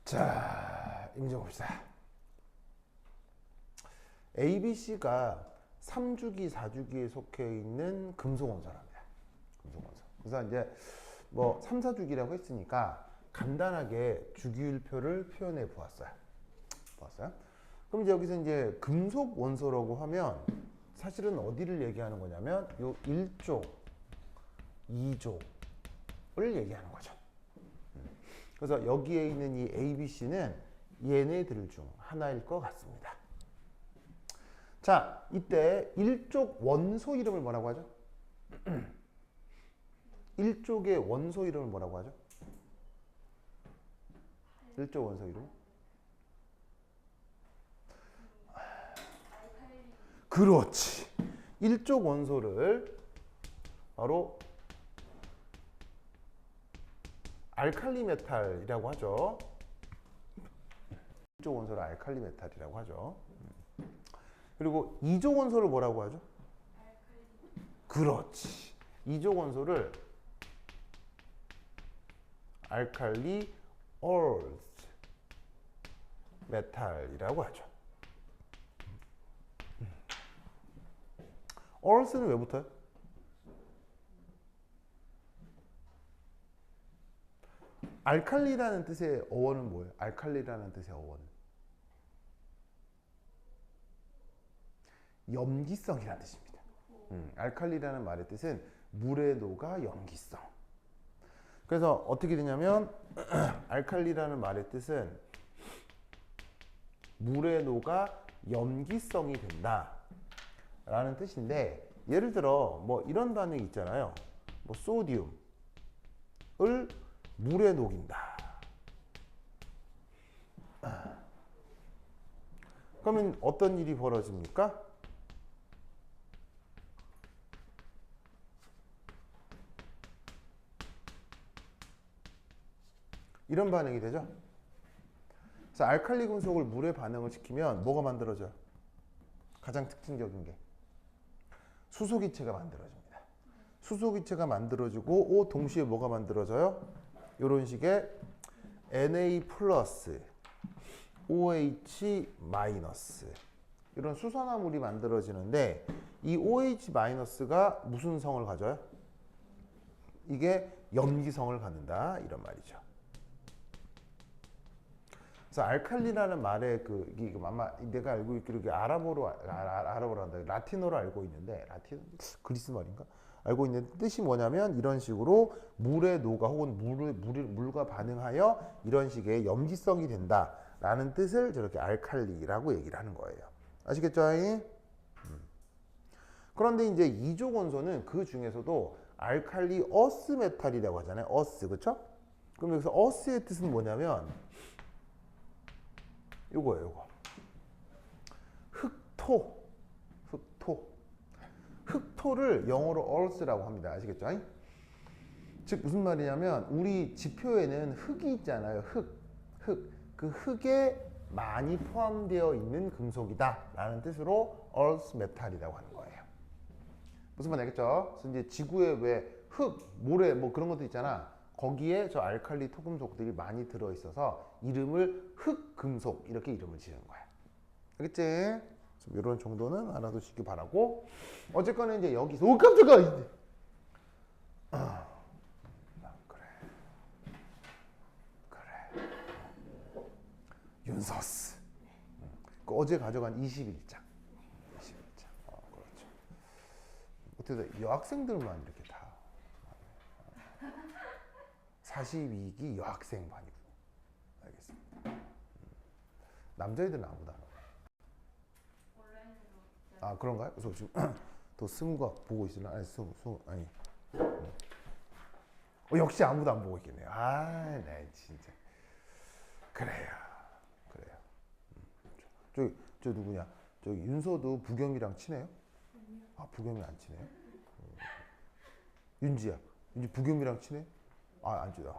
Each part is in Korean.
자, 이 문제 봅시다. ABC가 3주기, 4주기에 속해 있는 금속원소랍니다. 금속원소. 그래서 이제 뭐 3, 4주기라고 했으니까 간단하게 주기율표를 표현해 보았어요. 그럼 이제 여기서 이제 금속 원소라고 하면 사실은 어디를 얘기하는 거냐면 요 1조, 2조를 얘기하는 거죠. 그래서 여기에 있는 이 ABC는 얘네들 중 하나일 것 같습니다. 자, 이때 일족 원소 이름을 뭐라고 하죠? 일족의 원소 이름을 뭐라고 하죠? 일족 원소 이름? 그렇지. 일족 원소를 바로 알칼리 메탈이라고 하죠. 일족 원소를 알칼리 메탈이라고 하죠. 그리고 이족 원소를 뭐라고 하죠? 그렇지. 이족 원소를 알칼리 얼스 메탈이라고 하죠. 얼스는 왜 붙어요? 알칼리라는 뜻의 어원은 뭐예요? 알칼리라는 뜻의 어원은 염기성이라는 뜻입니다. 알칼리라는 말의 뜻은 물에 녹아 염기성. 그래서 어떻게 되냐면 알칼리라는 말의 뜻은 물에 녹아 염기성이 된다 라는 뜻인데, 예를 들어 뭐 이런 반응이 있잖아요. 뭐 소디움을 물에 녹인다. 그러면 어떤 일이 벌어집니까? 이런 반응이 되죠. 그래서 알칼리 금속을 물에 반응을 시키면 뭐가 만들어져요? 가장 특징적인 게 수소기체가 만들어집니다. 수소기체가 만들어지고 동시에 뭐가 만들어져요? 이런 식의 Na 플러스 OH 마이너스 이런 수산화물이 만들어지는데, 이 OH 마이너스가 무슨 성을 가져요? 이게 염기성을 갖는다 이런 말이죠. 그래서 알칼리라는 말의 이게 아마 내가 알고 있기로 아랍어로 라틴어로 알고 있는데, 라틴 그리스 말인가? 알고 있는 뜻이 뭐냐면 이런 식으로 물에 녹아 혹은 물과 반응하여 이런 식의 염기성이 된다라는 뜻을 저렇게 알칼리라고 얘기를 하는 거예요. 아시겠죠? 그런데 이제 이족 원소는 그 중에서도 알칼리 어스 메탈이라고 하잖아요. 어스, 그렇죠? 그럼 여기서 어스의 뜻은 뭐냐면 요거예요, 요거. 흑토를 영어로 earth라고 합니다. 아시겠죠? 즉 무슨 말이냐면 우리 지표에는 흙이 있잖아요. 그 흙에 많이 포함되어 있는 금속이다 라는 뜻으로 earth metal이라고 하는 거예요. 무슨 말 알겠죠? 그래서 이제 지구에 왜 흙, 모래 뭐 그런 것도 있잖아. 거기에 저 알칼리 토금속들이 많이 들어있어서 이름을 흑금속 이렇게 이름을 지은 거야. 알겠지? 이런 정도는 알아두시기 바라고. 어쨌거나 이제 여기서 오 깜짝아. 그래. 윤서스. 어제 가져간 21장. 그렇죠. 어떻게 여학생들만 이렇게 다 42기 여학생 반이고. 알겠습니다. 남자애들은 아무도 안 와요. 아, 그런가요? 그래서 지금 더 스무가 보고 있으나? 아니, 아니. 역시 아무도 안 보고 있겠네요. 아, 네, 진짜. 그래요. 저 누구냐? 윤서도 부겸이랑 친해요? 아, 부겸이 안 친해요? 윤지 부겸이랑 친해? 아, 안 친해.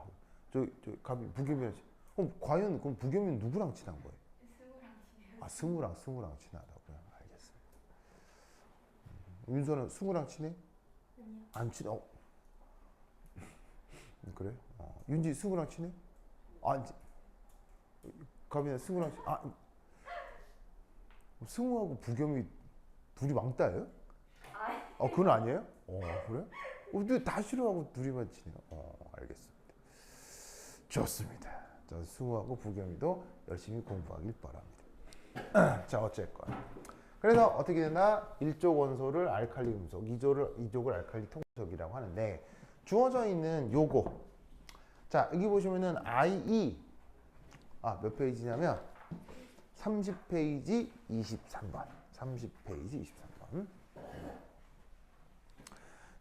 가비 부겸이랑 친해. 과연 그럼 부겸이는 누구랑 친한 거예요? 스무랑 친하다고요? 알겠습니다. 윤서는 스무랑 친해? 아니요. 안 친해? 그래? 윤지 스무랑 친해? 안 친. 가면 승우랑 승우하고 부겸이 둘이 왕따예요? 그건 아니에요? 그래? 근데 다 싫어하고 둘이만 지내요. 알겠습니다. 좋습니다. 자, 승우하고 부겸이도 열심히 공부하길 바랍니다. 자, 어쨌건. 그래서 어떻게 되나? 1족 원소를 알칼리 금속, 2족을 알칼리 통석이라고 하는데 주어져 있는 요거. 자, 여기 보시면은 IE 몇 페이지냐면 30페이지 23번. 30페이지 23번.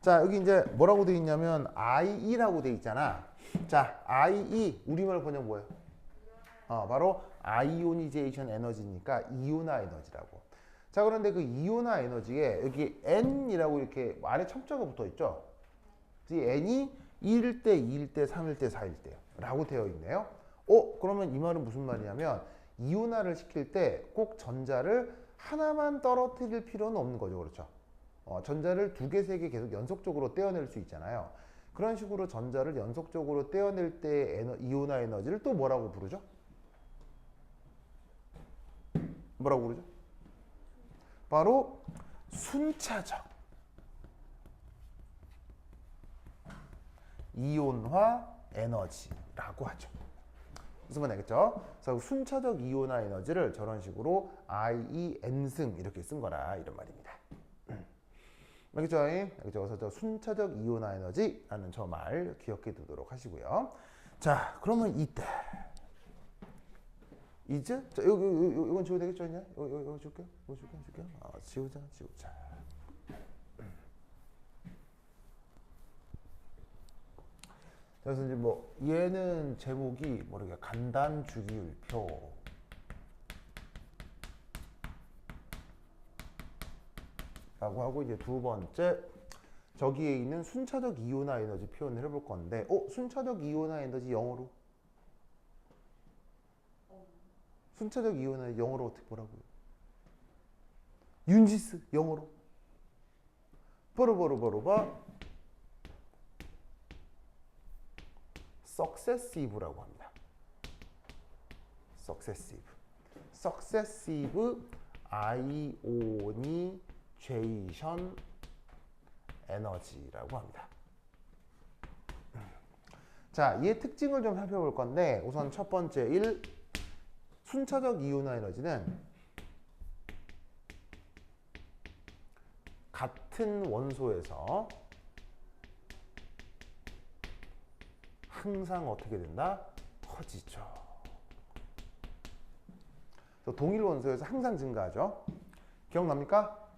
자, 여기 이제 뭐라고 되어 있냐면 IE라고 되어 있잖아. 자, IE 우리말 번역 뭐예요? 바로 아이오니제이션 에너지니까 이온화 에너지라고. 자, 그런데 그 이온화 에너지에 여기 N이라고 이렇게 아래 첨자가 붙어 있죠. 이 N이 1일 때, 2일 때, 3일 때, 4일 때 라고 되어 있네요. 그러면 이 말은 무슨 말이냐면 이온화를 시킬 때 꼭 전자를 하나만 떨어뜨릴 필요는 없는 거죠. 그렇죠? 전자를 2개, 3개 계속 연속적으로 떼어낼 수 있잖아요. 그런 식으로 전자를 연속적으로 떼어낼 때 이온화 에너지를 또 뭐라고 부르죠? 뭐라고 부르죠? 바로 순차적 이온화 에너지라고 하죠. 무슨 말인지 알겠죠? 그래서 순차적 이온화 에너지를 저런 식으로 IEN승 이렇게 쓴 거라 이런 말입니다. 알겠죠? 그래서 저 순차적 이온화 에너지라는 저 말 기억해 두도록 하시고요. 자, 그러면 이제 자, 이건 지워도 되겠죠? 이거 줄게요. 이거 줄게요. 지우자. 그래서 이제 뭐 얘는 제목이 모르게 간단 주기율표. 라고 하고 이제 두 번째 저기에 있는 순차적 이온화 에너지 표현을 해볼 건데 순차적 이온화 에너지 영어로 순차적 이온화 영어로 어떻게 뭐라고요? 윤지스 영어로 버르버르버르바 successive라고 합니다. successive 아이오니제이션 에너지라고 합니다. 자, 얘의 특징을 좀 살펴볼 건데 우선 첫 번째 1. 순차적 이온화 에너지는 같은 원소에서 항상 어떻게 된다? 커지죠. 동일 원소에서 항상 증가하죠. 기억납니까?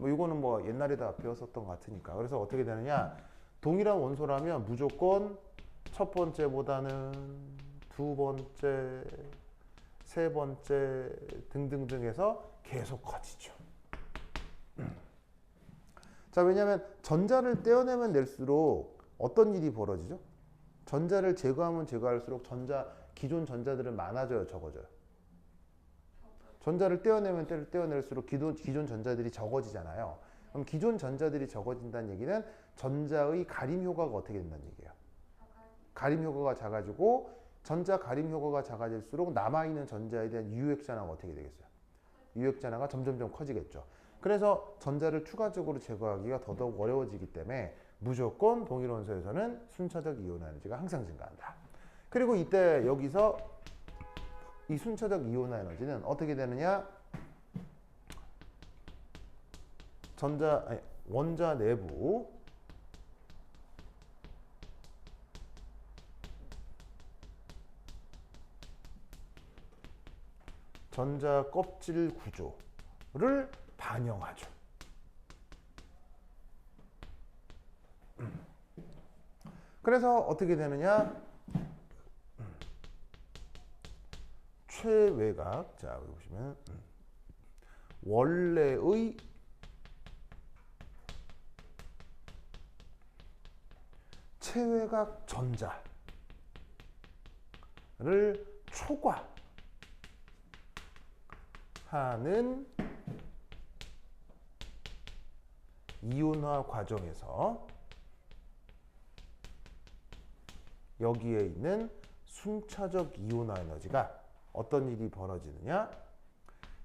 이거는 뭐 옛날에 다 배웠었던 것 같으니까. 그래서 어떻게 되느냐? 동일한 원소라면 무조건 첫 번째보다는 두 번째, 세 번째 등등등 해서 계속 커지죠. 자, 왜냐하면 전자를 떼어내면 낼수록 어떤 일이 벌어지죠? 전자를 제거하면 제거할수록 기존 전자들은 많아져요, 적어져요? 전자를 떼어내면 떼어낼수록 기존 전자들이 적어지잖아요. 그럼 기존 전자들이 적어진다는 얘기는 전자의 가림 효과가 어떻게 된다는 얘기예요? 가림 효과가 작아지고 전자 가림 효과가 작아질수록 남아있는 전자에 대한 유액전하가 어떻게 되겠어요? 유액전하가 점점점 커지겠죠. 그래서 전자를 추가적으로 제거하기가 더더욱 어려워지기 때문에 무조건 동일 원소에서는 순차적 이온화 에너지가 항상 증가한다. 그리고 이때 여기서 이 순차적 이온화 에너지는 어떻게 되느냐? 원자 내부 전자 껍질 구조를 반영하죠. 그래서 어떻게 되느냐? 최외곽. 자, 여기 보시면 원래의 최외곽 전자를 초과하는 이온화 과정에서 여기에 있는 순차적 이온화 에너지가 어떤 일이 벌어지느냐?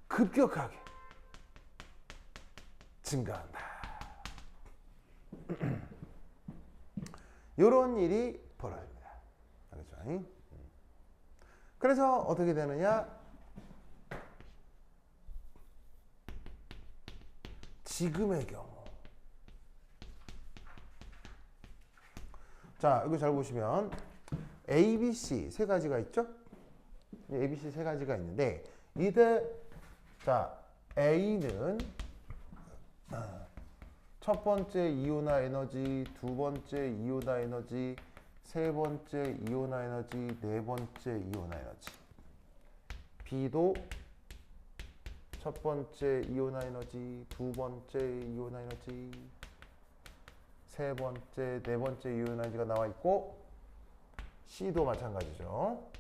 급격하게 증가한다. 이런 일이 벌어집니다. 알겠죠? 그래서 어떻게 되느냐? 지금의 경우. 자, 여기 잘 보시면 A, B, C 세 가지가 있죠? A, B, C 세 가지가 있는데 이때 자, A는 첫 번째 이온화 에너지, 두 번째 이온화 에너지, 세 번째 이온화 에너지, 네 번째 이온화 에너지. B도 첫 번째 이온화 에너지, 두 번째 이온화 에너지, 세 번째, 네 번째 이온화 에너지가 나와 있고 C도 마찬가지죠.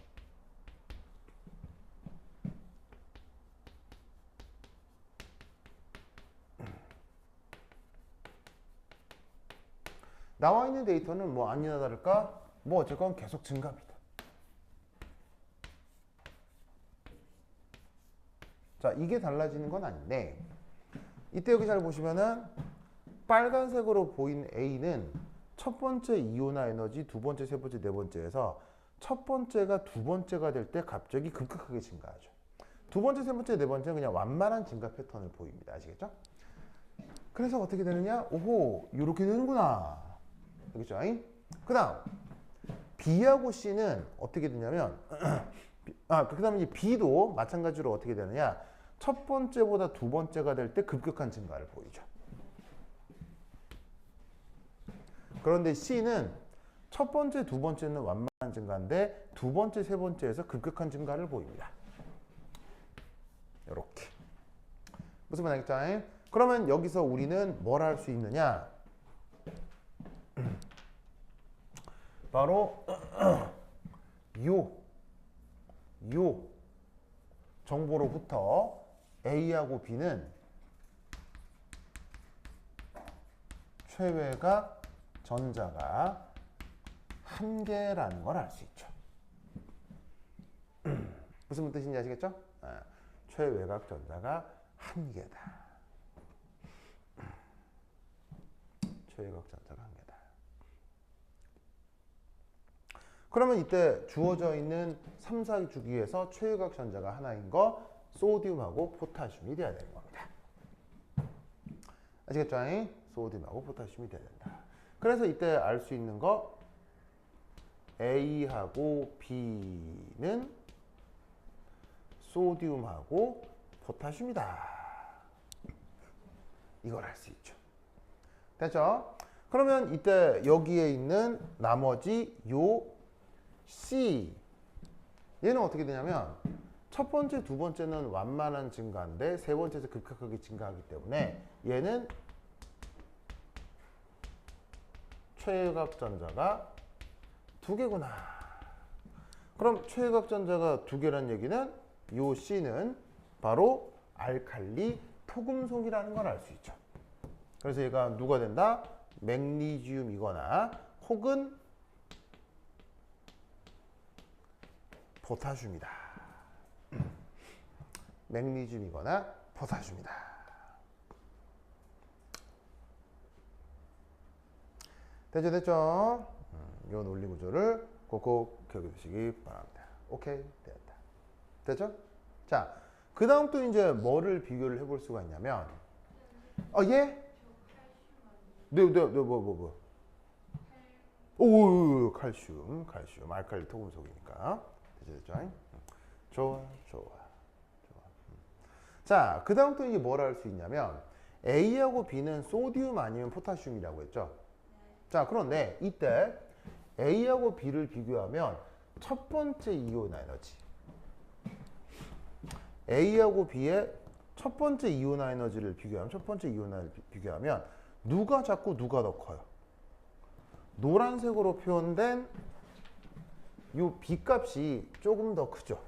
나와 있는 데이터는 뭐 아니나 다를까 뭐 어쨌건 계속 증가합니다. 자, 이게 달라지는 건 아닌데 이때 여기 잘 보시면은 빨간색으로 보인 A는 첫 번째 이온화 에너지, 두 번째, 세 번째, 네 번째에서 첫 번째가 두 번째가 될 때 갑자기 급격하게 증가하죠. 두 번째, 세 번째, 네 번째는 그냥 완만한 증가 패턴을 보입니다. 아시겠죠? 그래서 어떻게 되느냐? 오호, 이렇게 되는구나. 알겠죠? 그 다음 B하고 C는 어떻게 되냐면 그 다음에 이제 B도 마찬가지로 어떻게 되느냐? 첫 번째보다 두 번째가 될 때 급격한 증가를 보이죠. 그런데 C는 첫 번째, 두 번째는 완만한 증가인데 두 번째, 세 번째에서 급격한 증가를 보입니다. 이렇게. 무슨 말 알겠죠? 그러면 여기서 우리는 뭘 할 수 있느냐? 바로 요 정보로부터 A하고 B는 최외각 전자가 한 개라는 걸 알 수 있죠. 무슨 뜻인지 아시겠죠? 최외각 전자가 한 개다. 최외각 전자가 한 개다. 그러면 이때 주어져 있는 3, 4주기에서 최외각 전자가 하나인 거 소디움하고 포타슘이 돼야 되는 겁니다. 아시겠죠? 소디움하고 포타슘이 돼야 된다. 그래서 이때 알 수 있는 거 A하고 B는 소디움하고 포타슘이다. 이걸 알 수 있죠. 됐죠? 그러면 이때 여기에 있는 나머지 요 C 얘는 어떻게 되냐면 첫 번째, 두 번째는 완만한 증가인데 세 번째에서 급격하게 증가하기 때문에 얘는 최외각 전자가 두 개구나. 그럼 최외각 전자가 두 개란 얘기는 요 C는 바로 알칼리 토금속이라는 걸 알 수 있죠. 그래서 얘가 누가 된다? 맥니지움이거나 혹은 포타슘이다. 맥니지움이거나 포타슘이다. 됐죠? 이 논리 구조를 꼭꼭 기억해 두시기 바랍니다. 오케이, 됐다. 됐죠? 자, 그 다음 또 이제 뭐를 비교를 해볼 수가 있냐면, 예? 뭐. 오, 칼슘, 알칼리 토금속이니까. 됐죠? 좋아. 자, 그 다음 또 이제 뭘 할 수 있냐면, A하고 B는 소디움 아니면 포타슘이라고 했죠? 자, 그런데 이때 A하고 B를 비교하면 첫 번째 이온 에너지 A하고 B의 첫 번째 이온화 에너지를 비교하면 누가 작고 누가 더 커요? 노란색으로 표현된 이 B 값이 조금 더 크죠?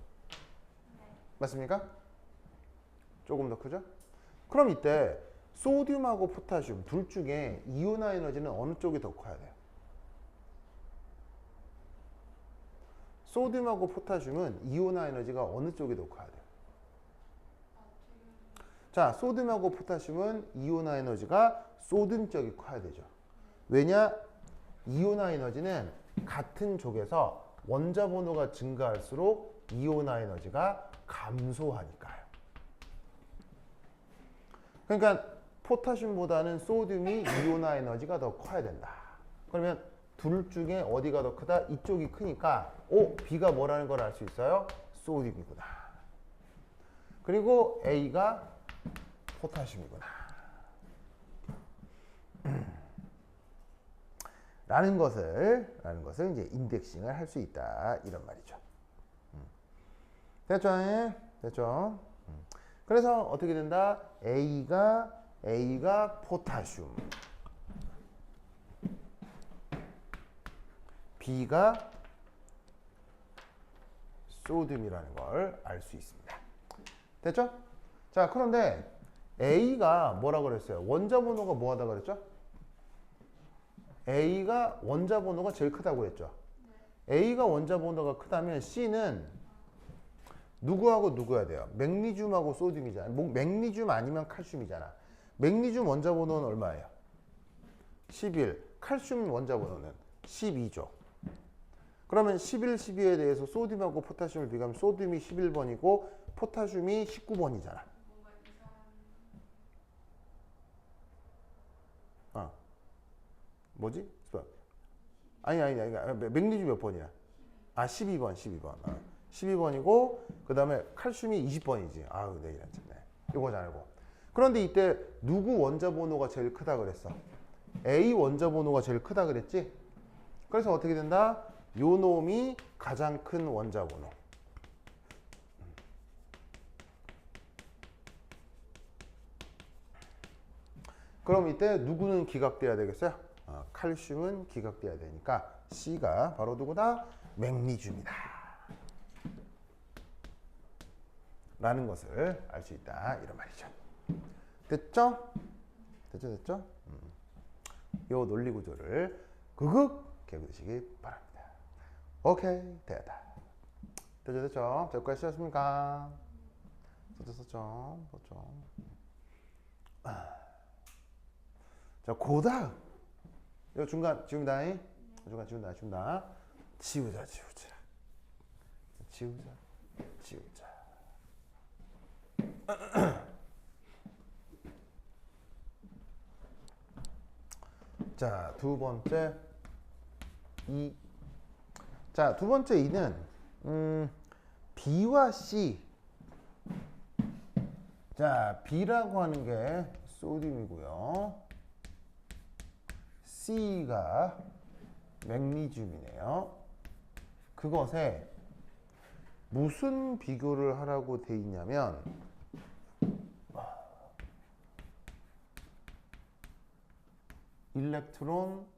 맞습니까? 조금 더 크죠? 그럼 이때 소듐하고 포타슘 둘 중에 이온화 에너지는 어느 쪽이 더 커야 돼요? 소듐하고 포타슘은 이온화 에너지가 어느 쪽이 더 커야 돼요? 자, 소듐하고 포타슘은 이온화 에너지가 소듐 쪽이 커야 되죠. 왜냐? 이온화 에너지는 같은 족에서 원자 번호가 증가할수록 이온화 에너지가 감소하니까요. 그러니까 포타슘보다는 소듐이 이온화 에너지가 더 커야 된다. 그러면 둘 중에 어디가 더 크다? 이쪽이 크니까 B가 뭐라는 걸 알 수 있어요? 소듐이구나. 그리고 A가 포타슘이구나. 라는 것을 이제 인덱싱을 할 수 있다. 이런 말이죠. 됐죠? 됐죠? 그래서 어떻게 된다? A가 포타슘, B가 소듐이라는 걸 알 수 있습니다. 됐죠? 자, 그런데 A가 뭐라 그랬어요? 원자 번호가 뭐 하다 그랬죠? A가 원자 번호가 제일 크다고 그랬죠? A가 원자 번호가 크다면 C는 누구하고 누구야 돼요? 맥니듐하고 소듐이잖아. 맥니듐 아니면 칼슘이잖아. 맥니듐 원자 번호는 얼마예요? 11. 칼슘 원자 번호는 12죠. 그러면 11, 12에 대해서 소듐하고 포타슘을 비교하면 소듐이 11번이고 포타슘이 19번이잖아. 뭐지? 아니. 맥니듐 몇 번이야? 12번. 12번이고 그 다음에 칼슘이 20번이지. 아우, 내일 안 쳤네. 이거 잘 알고. 그런데 이때 누구 원자 번호가 제일 크다 그랬어? A 원자 번호가 제일 크다 그랬지? 그래서 어떻게 된다? 요 놈이 가장 큰 원자 번호. 그럼 이때 누구는 기각돼야 되겠어요? 칼슘은 기각돼야 되니까 C가 바로 누구다? 맥니듐이다. 라는 것을 알 수 있다. 이런 말이죠. 됐죠? 됐죠? 요 논리 구조를 극극 개구시기 바랍니다. 오케이, 됐다. 됐죠? 몇 가지 쓰셨습니까? 썼죠. 자, 고다음. 요 중간 지운다. 중간 지운다. 지우자. 자, 두 번째 2. 자, 두 번째 2는 B와 C. 자, B라고 하는 게 소듐이고요. C가 맥니듐이네요. 그것에 무슨 비교를 하라고 돼 있냐면 일렉트론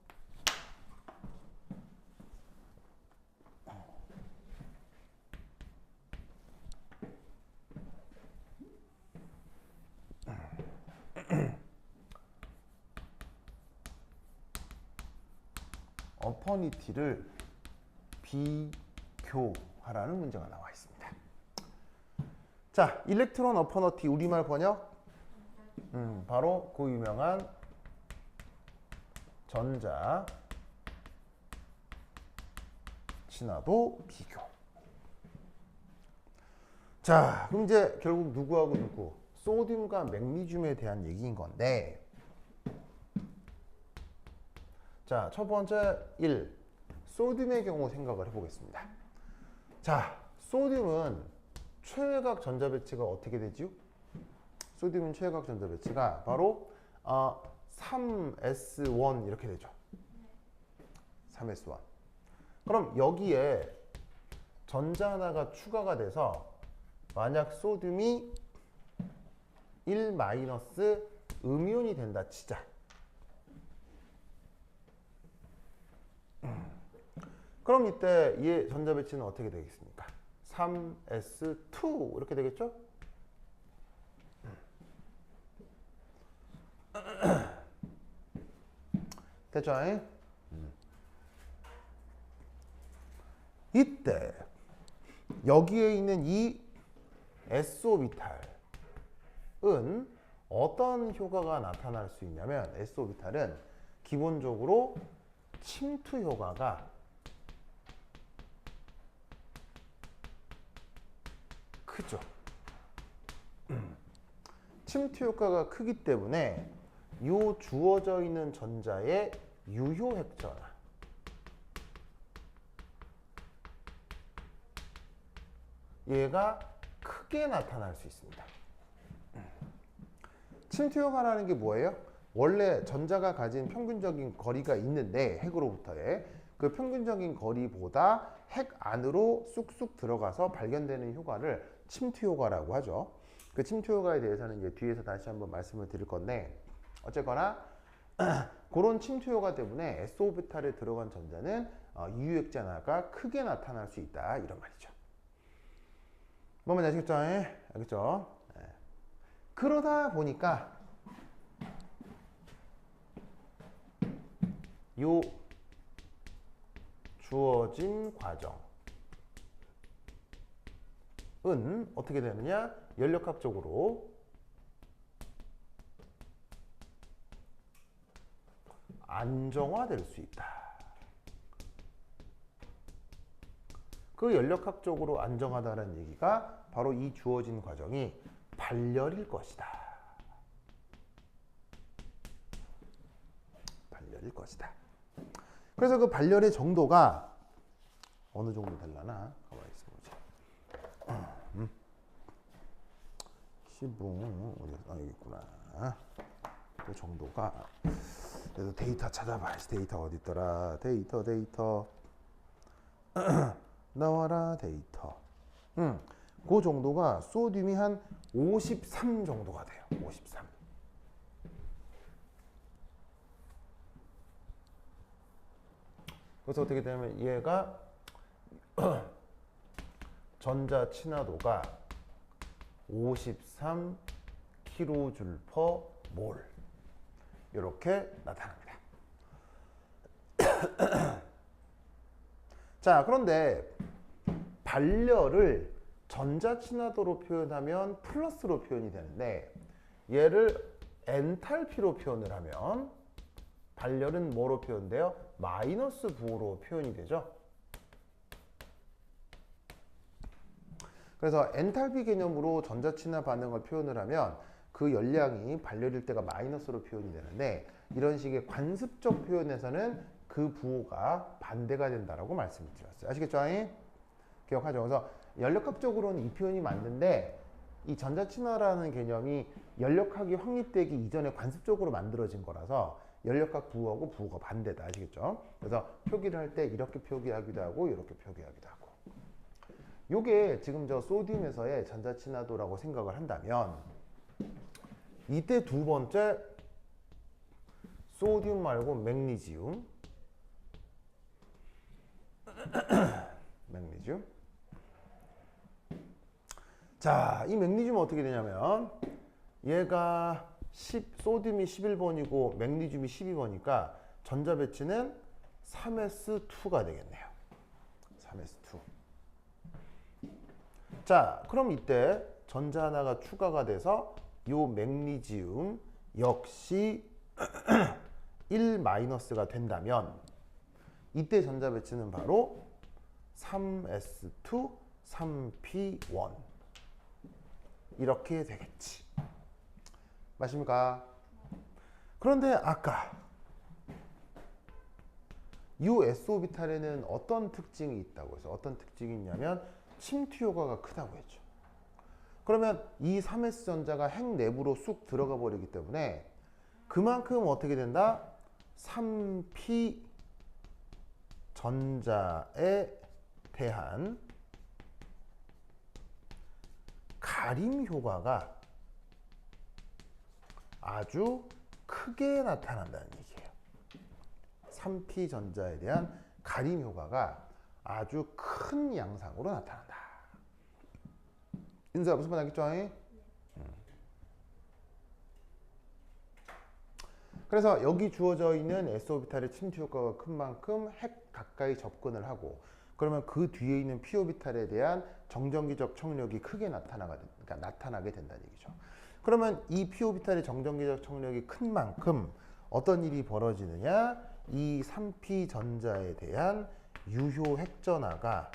어퍼니티를 비교하라는 문제가 나와 있습니다. 자, 일렉트론 어퍼니티 우리말 번역 바로 그 유명한 전자 친화도 비교. 자, 그럼 이제 결국 누구하고 누구? 소듐과 맥니듐에 대한 얘기인 건데, 자, 첫 번째 1. 소듐의 경우 생각을 해보겠습니다. 자, 소듐은 최외각 전자 배치가 어떻게 되지요? 소듐은 최외각 전자 배치가 바로 3s1 이렇게 되죠. 3s1. 그럼 여기에 전자 하나가 추가가 돼서 만약 소듐이 1 마이너스 음이온이 된다 치자. 그럼 이때 얘 전자 배치는 어떻게 되겠습니까? 3s2 이렇게 되겠죠? 됐죠? 이때 여기에 있는 이 S오비탈은 어떤 효과가 나타날 수 있냐면 S오비탈은 기본적으로 침투 효과가 크죠. 침투 효과가 크기 때문에 이 주어져 있는 전자의 유효 핵전화 얘가 크게 나타날 수 있습니다. 침투 효과라는 게 뭐예요? 원래 전자가 가진 평균적인 거리가 있는데 핵으로부터의 그 평균적인 거리보다 핵 안으로 쑥쑥 들어가서 발견되는 효과를 침투 효과라고 하죠. 그 침투 효과에 대해서는 이제 뒤에서 다시 한번 말씀을 드릴 건데 어쨌거나 그런 침투 효과 때문에 S오비탈에 들어간 전자는 유효액전화가 크게 나타날 수 있다 이런 말이죠. 뭔 말인지 아시겠죠? 알겠죠? 그러다 보니까 요 주어진 과정은 어떻게 되느냐? 연력학적으로 안정화될 수 있다. 그 연력학적으로 안정하다는 얘기가 바로 이 주어진 과정이 발열일 것이다. 발열일 것이다. 그래서 그 발열의 정도가 어느 정도 되려나? 가만히 있어보자. 시분 여기 있구나. 그 정도가 그래서 데이터 찾아봐야지. 데이터 어디 있더라? 데이터 나와라 데이터. 그 정도가 소듐이 한 53 정도가 돼요. 53. 그래서 어떻게 되냐면 얘가 전자 친화도가 53 kJ/mol 이렇게 나타납니다. 자, 그런데 발열을 전자 친화도로 표현하면 플러스로 표현이 되는데 얘를 엔탈피로 표현을 하면 발열은 뭐로 표현돼요? 마이너스 부호로 표현이 되죠. 그래서 엔탈피 개념으로 전자 친화 반응을 표현을 하면 그 열량이 발열일 때가 마이너스로 표현이 되는데 이런 식의 관습적 표현에서는 그 부호가 반대가 된다라고 말씀을 드렸어요. 아시겠죠? 기억하죠? 그래서 연력학적으로는 이 표현이 맞는데 이 전자 친화라는 개념이 연력학이 확립되기 이전에 관습적으로 만들어진 거라서 연력학 부호하고 부호가 반대다. 아시겠죠? 그래서 표기를 할 때 이렇게 표기하기도 하고 이렇게 표기하기도 하고. 요게 지금 저 소듐에서의 전자 친화도라고 생각을 한다면 이때 두 번째 소듐 말고 맥니지움 맥니지움. 자, 이 맥니지움은 어떻게 되냐면 얘가 소듐이 11번이고 맥니지움이 12번이니까 전자 배치는 3s2가 되겠네요. 3s2. 자, 그럼 이때 전자 하나가 추가가 돼서 요 맥니지움 역시 1-가 된다면 이때 전자 배치는 바로 3s2, 3p1 이렇게 되겠지. 맞습니까? 그런데 아까 이 S오비탈에는 어떤 특징이 있다고 해서 어떤 특징이 있냐면 침투 효과가 크다고 했죠. 그러면 이 3s 전자가 핵 내부로 쑥 들어가 버리기 때문에 그만큼 어떻게 된다? 3p 전자에 대한 가림 효과가 아주 크게 나타난다는 얘기예요. 3p 전자에 대한 가림 효과가 아주 큰 양상으로 나타난다. 인사 무슨 말 알겠죠? 그래서 여기 주어져 있는 S오비탈의 침투 효과가 큰 만큼 핵 가까이 접근을 하고 그러면 그 뒤에 있는 피오비탈에 대한 정전기적 청력이 크게 나타나게 된다는 얘기죠. 그러면 이 피오비탈의 정전기적 청력이 큰 만큼 어떤 일이 벌어지느냐? 이 3p 전자에 대한 유효 핵전하가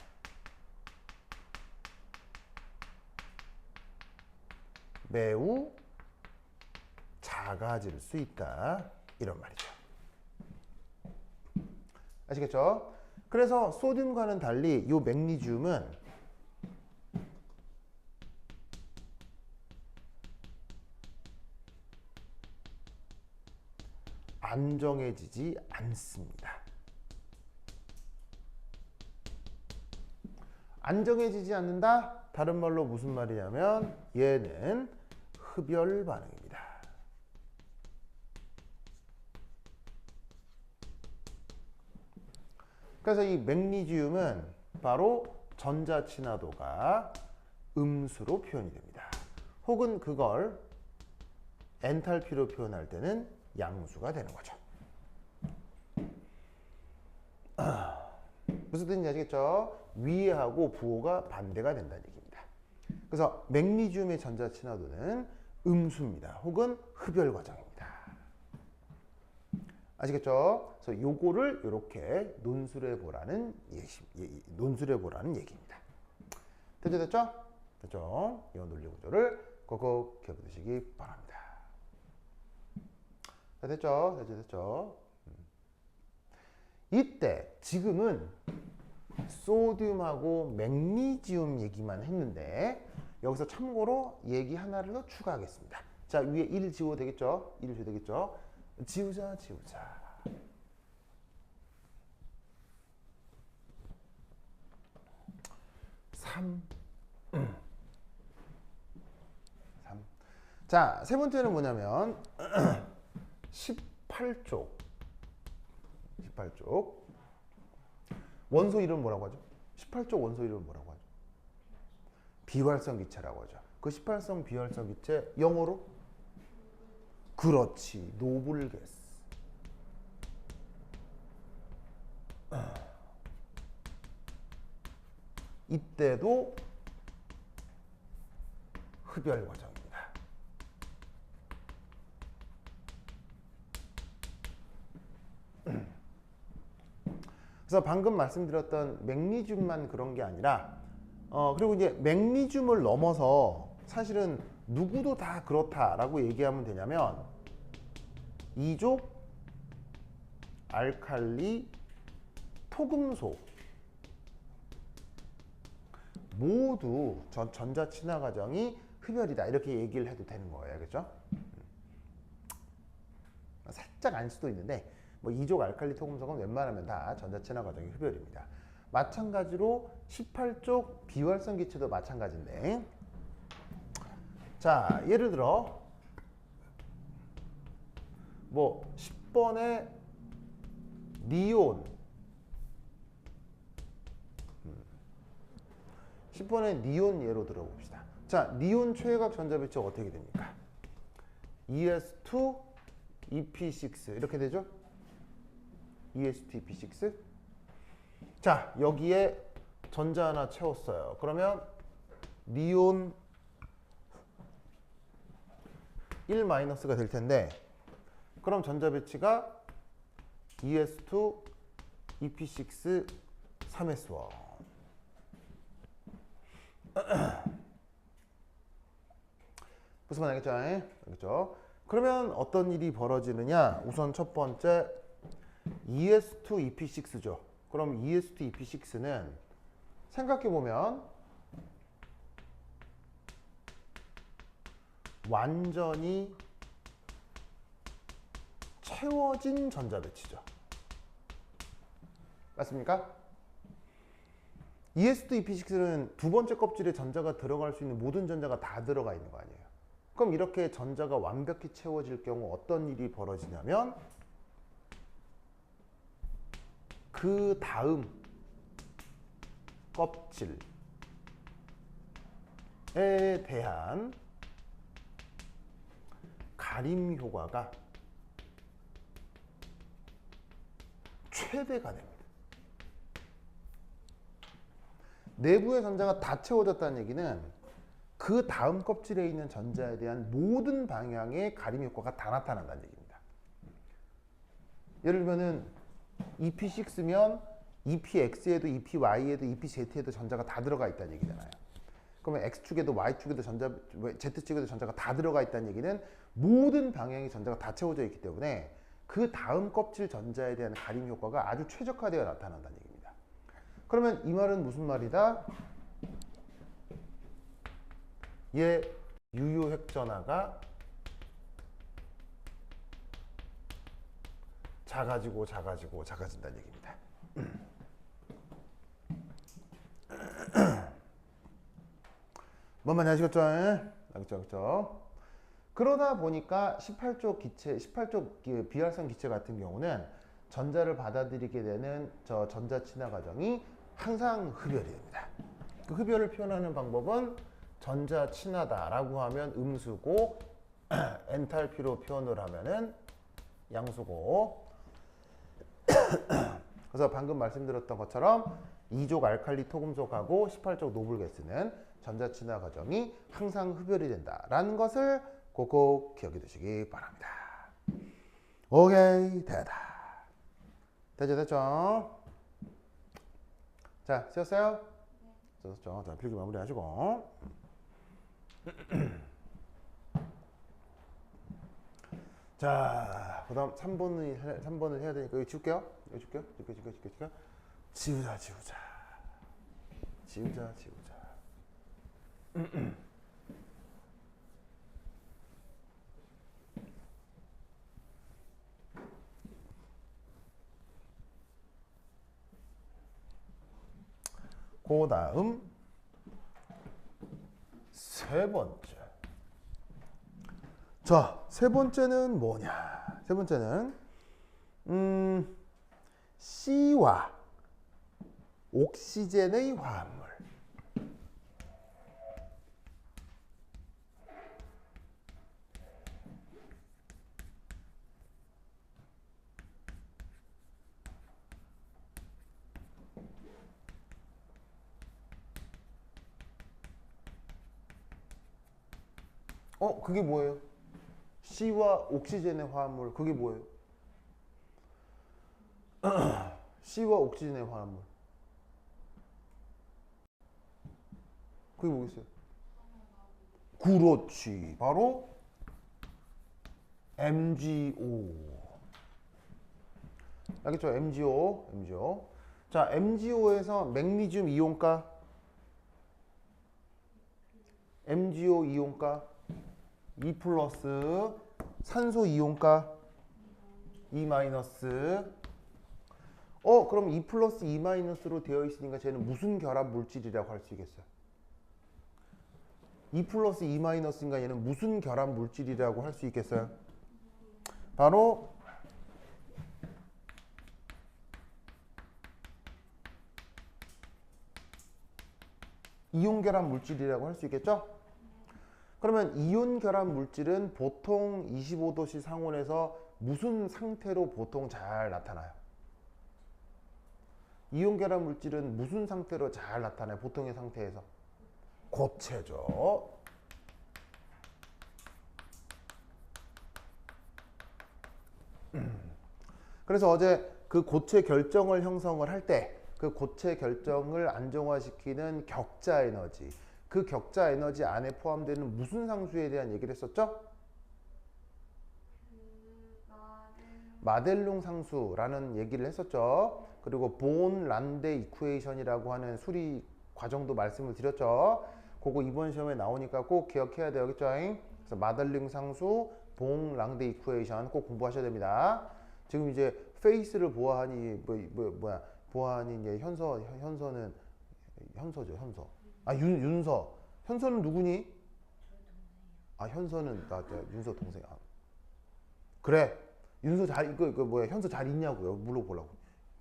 매우 작아질 수 있다. 이런 말이죠. 아시겠죠? 그래서 소듐과는 달리 이 맥니듐은 안정해지지 않습니다. 안정해지지 않는다? 다른 말로 무슨 말이냐면 얘는 흡열 반응입니다. 그래서 이 맥니듐은 바로 전자 친화도가 음수로 표현이 됩니다. 혹은 그걸 엔탈피로 표현할 때는 양수가 되는 거죠. 무슨 뜻인지 아시겠죠? 위하고 부호가 반대가 된다는 얘기입니다. 그래서 맥니듐의 전자 친화도는 음수입니다. 혹은 흡열 과정입니다. 아시겠죠? 그래서 요거를 이렇게 논술해 보라는 얘기입니다. 됐죠? 됐죠? 이 논리 구조를 꼭 해보시기 바랍니다. 자, 됐죠? 이때 지금은 소듐하고 맥니듐 얘기만 했는데 여기서 참고로 얘기 하나를 더 추가하겠습니다. 자, 위에 1 지워도 되겠죠? 1 지워도 되겠죠? 지우자. 3. 자, 세 번째는 뭐냐면 18쪽 원소 이름 뭐라고 하죠? 18쪽 원소 이름 뭐라고 하죠? 비활성 기체라고 하죠. 그 18성 비활성 기체 영어로? 그렇지, 노블 게스. 이때도 흡열 과정입니다. 그래서 방금 말씀드렸던 맥니듐만 그런 게 아니라 그리고 이제 맥니듐을 넘어서 사실은 누구도 다 그렇다라고 얘기하면 되냐면 이족 알칼리 토금소 모두 전자 친화 과정이 흡열이다 이렇게 얘기를 해도 되는 거예요. 그렇죠? 살짝 알 수도 있는데 뭐 이족 알칼리 토금속은 웬만하면 다 전자 친화 과정이 흡열입니다. 마찬가지로 18쪽 비활성 기체도 마찬가지인데 자, 예를 들어 뭐 10번의 니온 10번의 니온 예로 들어봅시다. 자, 니온 최외곽 전자배치가 어떻게 됩니까? ES2 EP6 이렇게 되죠? ES2 EP6 자, 여기에 전자 하나 채웠어요. 그러면 니온 1-가 될 텐데 그럼 전자 배치가 ES2 EP6 3s1 무슨 말 알겠죠? 그러면 어떤 일이 벌어지느냐? 우선 첫 번째 ES2 EP6죠. 그럼 ES2 EP6는 생각해보면 완전히 채워진 전자 배치죠. 맞습니까? ES2 EP6는 두 번째 껍질에 전자가 들어갈 수 있는 모든 전자가 다 들어가 있는 거 아니에요. 그럼 이렇게 전자가 완벽히 채워질 경우 어떤 일이 벌어지냐면 그 다음 껍질에 대한 가림 효과가 최대가 됩니다. 내부의 전자가 다 채워졌다는 얘기는 그 다음 껍질에 있는 전자에 대한 모든 방향의 가림 효과가 다 나타난다는 얘기입니다. 예를 들면은 EP6면 EPX에도 EPY에도 EPZ에도 전자가 다 들어가 있다는 얘기잖아요. 그러면 X축에도 Y축에도 Z축에도 전자가 다 들어가 있다는 얘기는 모든 방향의 전자가 다 채워져 있기 때문에 그 다음 껍질 전자에 대한 가림 효과가 아주 최적화되어 나타난다는 얘기입니다. 그러면 이 말은 무슨 말이다? 얘 유효핵 전하가 작아진다는 얘기입니다. 뭔 말인지 아시겠죠? 알겠죠? 그러다 보니까 18쪽 비활성 기체 같은 경우는 전자를 받아들이게 되는 저 전자 친화 과정이 항상 흡열이 됩니다. 그 흡열을 표현하는 방법은 전자 친화다라고 하면 음수고 엔탈피로 표현을 하면은 양수고. 그래서 방금 말씀드렸던 것처럼 2족 알칼리 토금속하고 18족 노블가스는 전자 친화 과정이 항상 흡열이 된다라는 것을 꼭 기억해 두시기 바랍니다. 오케이, 됐죠? 자, 쓰였어요? 쓰였죠? 자, 필기 마무리하시고. 자, 그 다음 3번을 해야 되니까 여기 지울게요. 지우자. 그 다음 세 번째. 자, 세 번째는 뭐냐? 세 번째는 C와 옥시젠의 화합물. 그게 뭐예요? C와 옥시젠의 화합물, 그게 뭐예요? C와 옥시젠의 화합물, 그게 뭐겠어요? 그렇지, 바로 MgO. 알겠죠? MgO. 자, MgO에서 맥리듐 이온가, MgO 이온가 2 플러스, 산소 이온가 2 마이너스. 그럼 2 플러스 2 마이너스로 되어 있으니까 쟤는 무슨 결합 물질이라고 할 수 있겠어요? 2 플러스 2 마이너스인가 얘는 무슨 결합 물질이라고 할 수 있겠어요? 바로 이온 결합 물질이라고 할 수 있겠죠? 그러면 이온 결합 물질은 보통 25도씨 상온에서 무슨 상태로 보통 잘 나타나요? 이온 결합 물질은 무슨 상태로 잘 나타나요? 보통의 상태에서? 고체죠. 그래서 어제 그 고체 결정을 형성을 할 때 그 고체 결정을 안정화시키는 격자 에너지, 그 격자 에너지 안에 포함되는 무슨 상수에 대한 얘기를 했었죠? 마델룽 상수라는 얘기를 했었죠. 그리고 본 란데 이쿠에이션이라고 하는 수리 과정도 말씀을 드렸죠. 그거 이번 시험에 나오니까 꼭 기억해야 되겠죠. 그래서 마델룽 상수, 본 란데 이쿠에이션 꼭 공부하셔야 됩니다. 지금 이제 페이스를 보아하니 보아하니 이제 현서는 현서죠. 윤서. 현서는 누구니? 현서는 나 윤서 동생. 그래. 윤서 현서 잘 있냐고요. 물어보려고.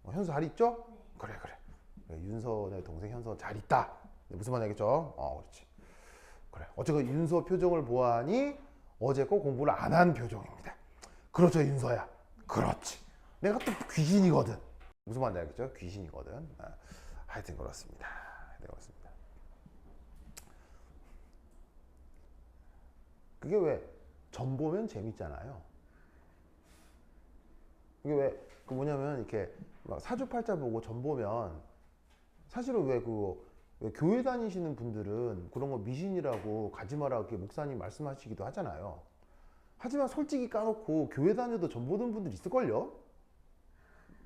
현서 잘 있죠? 그래. 윤서의 동생 현서 잘 있다. 무슨 말인지 알겠죠? 그렇지. 그래. 어쨌든 윤서 표정을 보아하니 어제 거 공부를 안 한 표정입니다. 그렇죠, 윤서야. 그렇지. 내가 또 귀신이거든. 무슨 말인지 알겠죠? 귀신이거든. 하여튼 그렇습니다. 네, 그렇습니다. 그게 왜 점 보면 재밌잖아요. 이게 왜 그 뭐냐면 이렇게 막 사주팔자 보고 점 보면 사실은 왜 교회 다니시는 분들은 그런 거 미신이라고 가지 마라 이렇게 목사님 말씀하시기도 하잖아요. 하지만 솔직히 까놓고 교회 다녀도 점 보는 분들 있을걸요?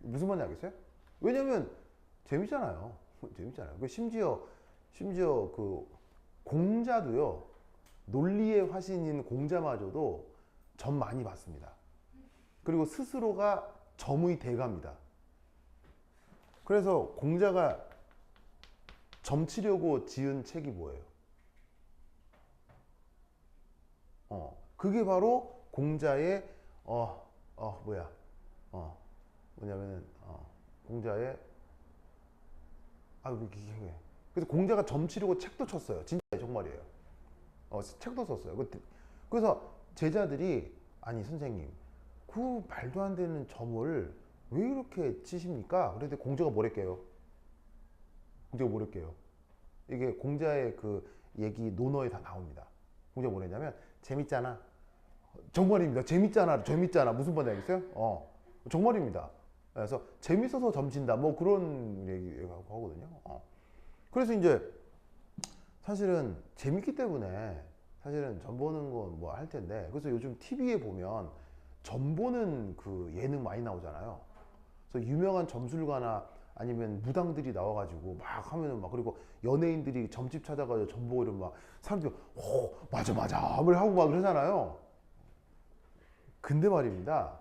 무슨 말인지 알겠어요? 왜냐면 재밌잖아요. 재밌잖아요. 심지어 그 공자도요. 논리의 화신인 공자마저도 점 많이 봤습니다. 그리고 스스로가 점의 대가입니다. 그래서 공자가 점 치려고 지은 책이 뭐예요? 그게 바로 공자의 공자의 그래서 공자가 점 치려고 책도 쳤어요. 진짜 정말이에요. 책도 썼어요. 그래서 제자들이 아니 선생님 그 말도 안 되는 점을 왜 이렇게 치십니까? 그런데 공자가 뭐랬게요? 이게 공자의 그 얘기 논어에 다 나옵니다. 공자가 뭐랬냐면 재밌잖아. 정말입니다. 재밌잖아. 무슨 말인지 알겠어요? 정말입니다. 그래서 재밌어서 점친다. 뭐 그런 얘기하고 하거든요. 그래서 이제 사실은 재밌기 때문에 사실은 점 보는 건 뭐 할 텐데 그래서 요즘 TV에 보면 점 보는 그 예능 많이 나오잖아요. 그래서 유명한 점술가나 아니면 무당들이 나와가지고 막 하면은 막 그리고 연예인들이 점집 찾아가지고 점 보고 이러면 막 사람들이 맞아 뭘 하고 막 그러잖아요. 근데 말입니다.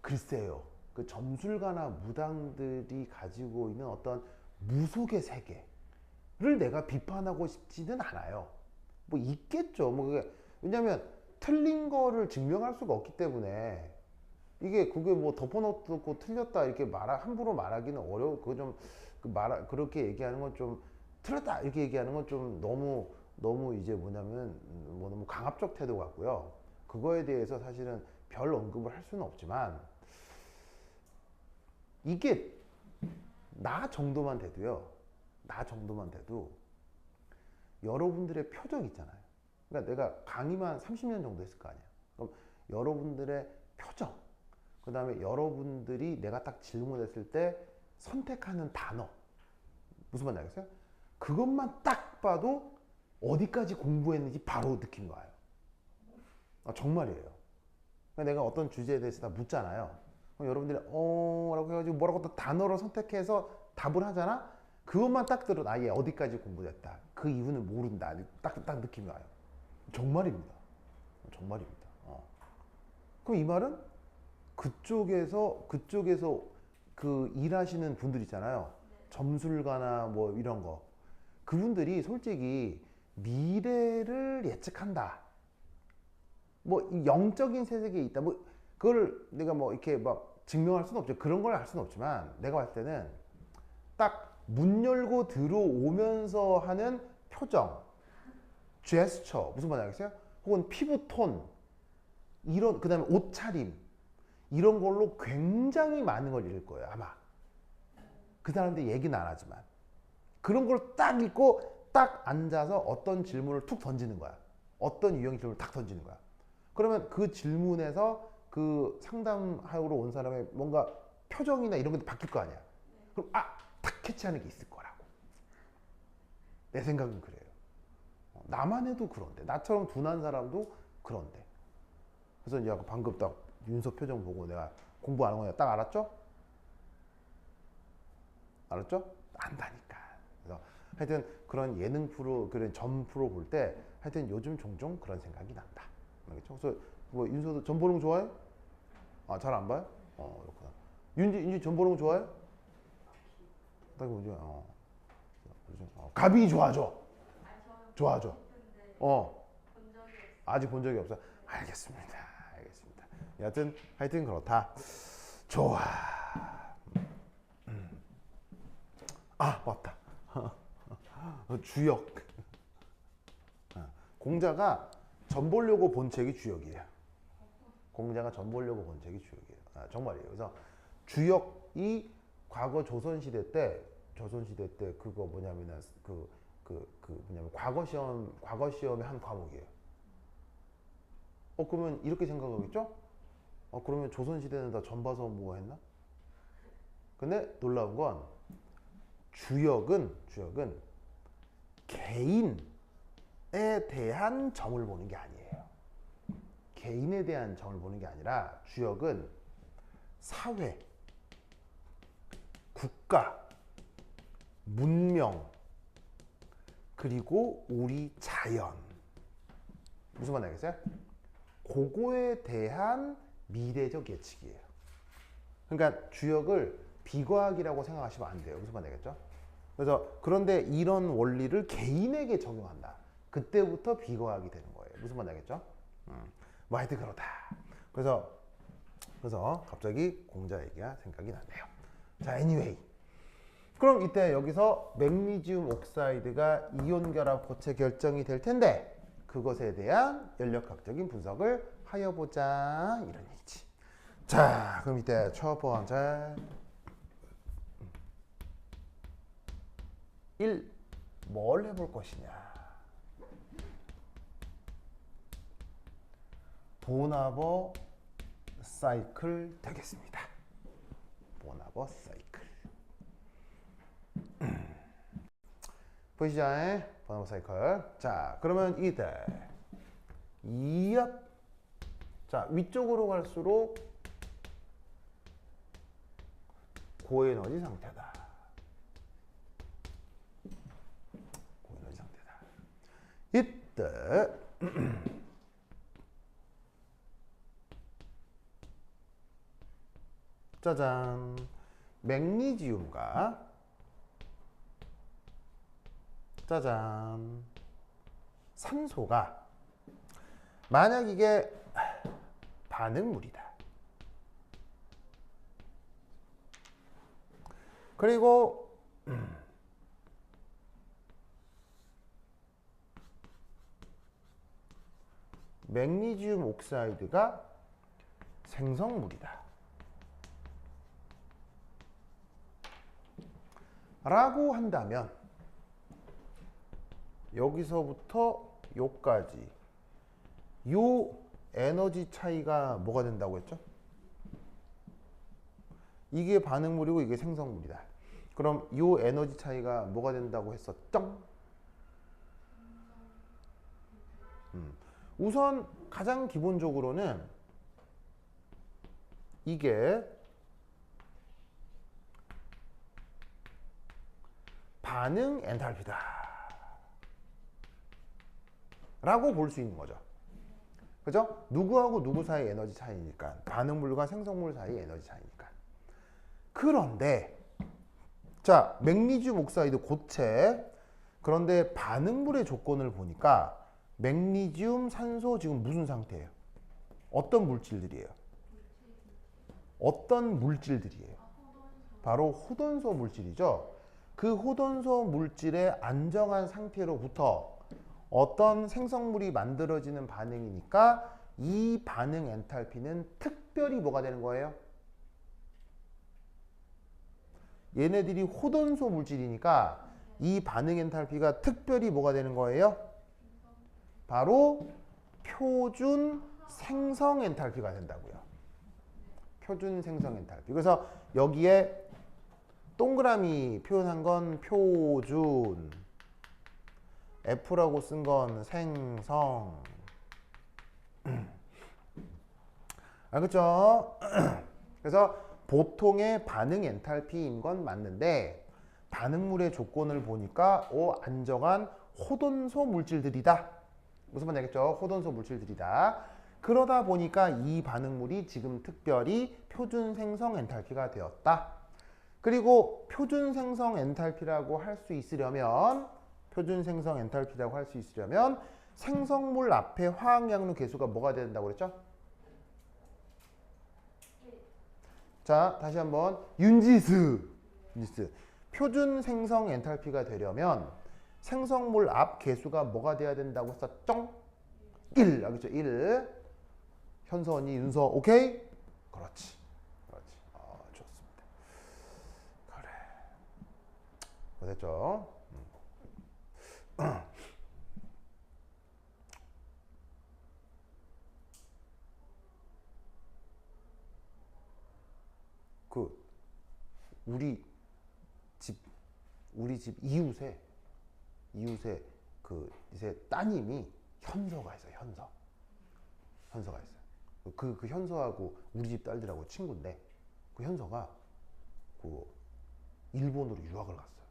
글쎄요. 그 점술가나 무당들이 가지고 있는 어떤 무속의 세계를 내가 비판하고 싶지는 않아요. 뭐 있겠죠. 뭐 그게 왜냐면 틀린 거를 증명할 수가 없기 때문에 그게 뭐 덮어놓고 틀렸다 이렇게 함부로 말하기는 어려워. 그거 좀 그렇게 얘기하는 건 좀 틀렸다 이렇게 얘기하는 건 좀 너무 이제 뭐냐면 너무 강압적 태도 같고요. 그거에 대해서 사실은 별 언급을 할 수는 없지만 이게 나 정도만 돼도 여러분들의 표정 있잖아요. 그러니까 내가 강의만 30년 정도 했을 거 아니야. 그럼 여러분들의 표정, 그 다음에 여러분들이 내가 딱 질문했을 때 선택하는 단어, 무슨 말인지 알겠어요? 그것만 딱 봐도 어디까지 공부했는지 바로 느낀 거예요. 정말이에요. 그러니까 내가 어떤 주제에 대해서 다 묻잖아요. 그럼 여러분들이 라고 해가지고 뭐라고 또 단어를 선택해서 답을 하잖아? 그것만 딱 들어도 얘 어디까지 공부됐다. 그 이유는 모른다. 딱 느낌이 와요. 정말입니다. 그럼 이 말은 그쪽에서 그 일하시는 분들 있잖아요. 점술가나 뭐 이런 거. 그분들이 솔직히 미래를 예측한다. 뭐 영적인 세계에 있다. 뭐 그걸 내가 뭐 이렇게 막 증명할 수는 없죠. 그런 걸 알 수는 없지만 내가 봤을 때는 딱 문 열고 들어오면서 하는 표정, 제스처, 무슨 말인지 알겠어요? 혹은 피부 톤, 이런 그다음에 옷차림 이런 걸로 굉장히 많은 걸 잃을 거예요. 아마 그 사람들 얘기는 안 하지만 그런 걸 딱 읽고 딱 앉아서 어떤 질문을 툭 던지는 거야. 어떤 유형의 질문을 딱 던지는 거야. 그러면 그 질문에서 그 상담하러 온 사람의 뭔가 표정이나 이런 게 바뀔 거 아니야. 그럼 딱 캐치하는 게 있을 거라고. 내 생각은 그래요. 나만 해도 그런데 나처럼 둔한 사람도 그런데. 그래서 이제 방금 딱 윤서 표정 보고 내가 공부 안 하는 거야. 딱 알았죠? 안다니까. 그래서 하여튼 그런 예능 프로, 그런 점 프로 볼 때 하여튼 요즘 종종 그런 생각이 난다. 알겠죠? 그래서 뭐 윤서도 점 보는 거 좋아해? 잘 안 봐요? 그렇구나. 윤지 점 보는 거 좋아해? 딱 보죠. 가빈이 좋아하죠? 좋아하죠? 아직 본 적이 없어. 알겠습니다. 하여튼 그렇다. 좋아. 맞다. 주역. 공자가 점 보려고 본 책이 주역이에요. 정말이에요. 그래서 주역이 과거 조선시대 때 조선시대 때 그거 뭐냐면은 뭐냐면 과거 시험의 한 과목이에요. 그러면 이렇게 생각하겠죠? 그러면 조선시대는 다 전 봐서 뭐 했나? 근데 놀라운 건 주역은 개인에 대한 점을 보는 게 아니에요. 개인에 대한 점을 보는 게 아니라 주역은 사회, 국가, 문명, 그리고 우리 자연. 무슨 말 알겠어요? 그거에 대한 미래적 예측이에요. 그러니까 주역을 비과학이라고 생각하시면 안 돼요. 무슨 말 알겠죠? 그래서 그런데 이런 원리를 개인에게 적용한다. 그때부터 비과학이 되는 거예요. 무슨 말 알겠죠? 뭐 하여튼 그렇다. 그래서 갑자기 공자 얘기가 생각이 나네요. 자, anyway. 그럼 이때 여기서 맥니지움 옥사이드가 이온 결합 고체 결정이 될 텐데 그것에 대한 연력학적인 분석을 하여 보자 이런 얘기지. 자, 그럼 이때 첫 번째 1. 뭘 해볼 것이냐. 보나버 사이클 되겠습니다. 보나버 사이클. 보이시죠? 보나버 사이클. 자, 그러면 이때 자, 위쪽으로 갈수록 고에너지 상태다. 고에너지 상태다. 이때 짜잔, 맥니지움과 짜잔, 산소가 만약 이게 반응물이다. 그리고 맥니지움 옥사이드가 생성물이다. 라고 한다면 여기서부터 요까지 요 에너지 차이가 뭐가 된다고 했죠? 이게 반응물이고 이게 생성물이다. 그럼 요 에너지 차이가 뭐가 된다고 했었죠? 우선 가장 기본적으로는 이게 반응 엔탈피다 라고 볼 수 있는 거죠. 그죠? 누구하고 누구 사이 에너지 차이니까. 반응물과 생성물 사이 에너지 차이니까. 그런데 자, 맥니지움 옥사이드 고체. 그런데 반응물의 조건을 보니까 맥니지움, 산소 지금 무슨 상태예요? 어떤 물질들이에요? 어떤 물질들이에요? 바로 호돈소 물질이죠. 그 호돈소 물질의 안정한 상태로부터 어떤 생성물이 만들어지는 반응이니까 이 반응 엔탈피는 특별히 뭐가 되는 거예요? 얘네들이 호돈소 물질이니까 이 반응 엔탈피가 특별히 뭐가 되는 거예요? 바로 표준 생성 엔탈피가 된다고요. 표준 생성 엔탈피. 그래서 여기에 동그라미 표현한 건 표준, F라고 쓴 건 생성. 알겠죠? 그래서 보통의 반응 엔탈피인 건 맞는데 반응물의 조건을 보니까 안정한 호돈소 물질들이다. 무슨 말인지 알겠죠? 호돈소 물질들이다. 그러다 보니까 이 반응물이 지금 특별히 표준 생성 엔탈피가 되었다. 그리고 표준 생성 엔탈피라고 할 수 있으려면 생성물 앞에 화학양료 계수가 뭐가 된다고 그랬죠? 자, 다시 한번 윤지수. 표준 생성 엔탈피가 되려면 생성물 앞 계수가 뭐가 돼야 된다고 했었죠? 1. 알겠죠? 1. 현서 언니, 윤서, 오케이? 그렇지. 좋습니다. 그래. 됐죠? 그 우리 집 이웃에 그 이제 따님이 현서가 있어요. 현서가 있어요. 그 현서하고 우리 집 딸들하고 친구인데 그 현서가 그 일본으로 유학을 갔어요.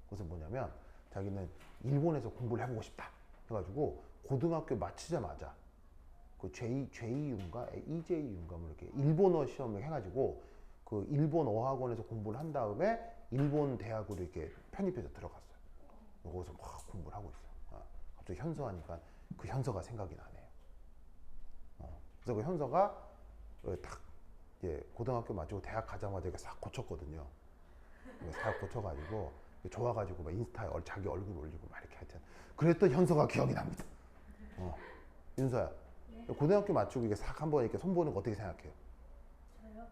그래서 뭐냐면 자기는 일본에서 공부를 해보고 싶다 해가지고 고등학교 마치자마자 그 J2인가 EJ인가 뭐 이렇게 일본어 시험을 해가지고 그 일본 어학원에서 공부를 한 다음에 일본 대학으로 이렇게 편입해서 들어갔어요. 거기서 막 공부를 하고 있어요. 갑자기 현서 하니까 그 현서가 생각이 나네요. 그래서 그 현서가 딱 이제 고등학교 마치고 대학 가자마자 이렇게 싹 고쳤거든요. 싹 고쳐가지고 좋아가지고 막 인스타에 자기 얼굴 올리고 막 이렇게 하여튼 그랬던 현서가 기억이 납니다. 윤서야, 네? 고등학교 마치고 이게 싹 한번 이렇게 손보는 거 어떻게 생각해요? 저요?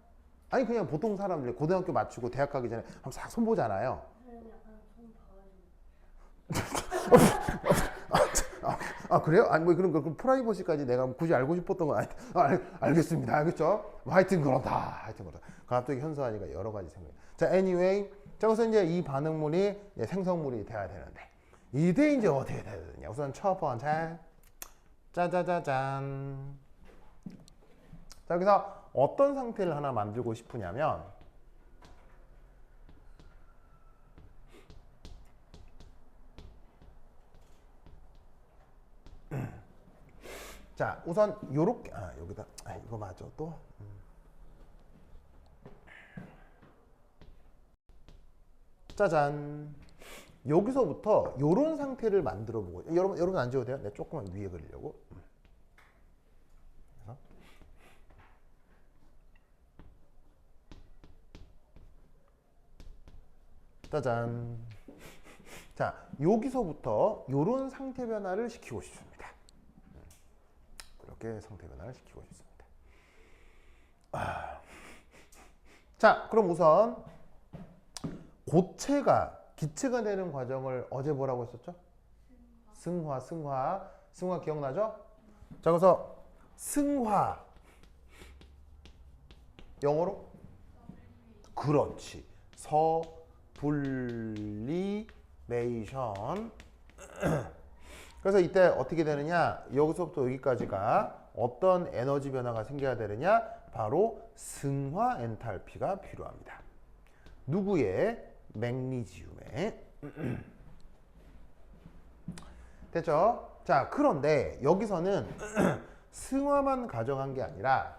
아니 그냥 보통 사람들 고등학교 마치고 대학 가기 전에 한번 싹 손보잖아요. 저는 약간 손 봐가지고. 그래요? 아니 뭐 그런 프라이버시까지 내가 굳이 알고 싶었던 건 아니. 알겠습니다. 알겠죠? 하여튼 그렇다. 갑자기 현서하니까 여러 가지 생각이. 자, anyway, 자 그래서 이제 이 반응물이 이제 생성물이 돼야 되는데 이때 이제 어떻게 돼야 되느냐? 우선 첫 번째, 짜자자잔. 자 여기서 어떤 상태를 하나 만들고 싶으냐면 자 우선 요렇게 여기다 이거 맞아 또 짜잔 여기서부터 요런 상태를 만들어 보고 여러분 앉아도 돼요? 내가 조금만 위에 그리려고 그래서 짜잔 자 여기서부터 요런 상태 변화를 시키고 싶습니다. 이렇게 상태 변화를 시키고 싶습니다. 자 그럼 우선 기체가 되는 과정을 어제 뭐라고 했었죠? 승화 기억나죠? 자 그래서 승화 영어로 그렇지 서블리메이션 그래서 이때 어떻게 되느냐 여기서부터 여기까지가 어떤 에너지 변화가 생겨야 되느냐 바로 승화 엔탈피가 필요합니다. 누구의? 맥니지움에 됐죠? 자 그런데 여기서는 승화만 가정한 게 아니라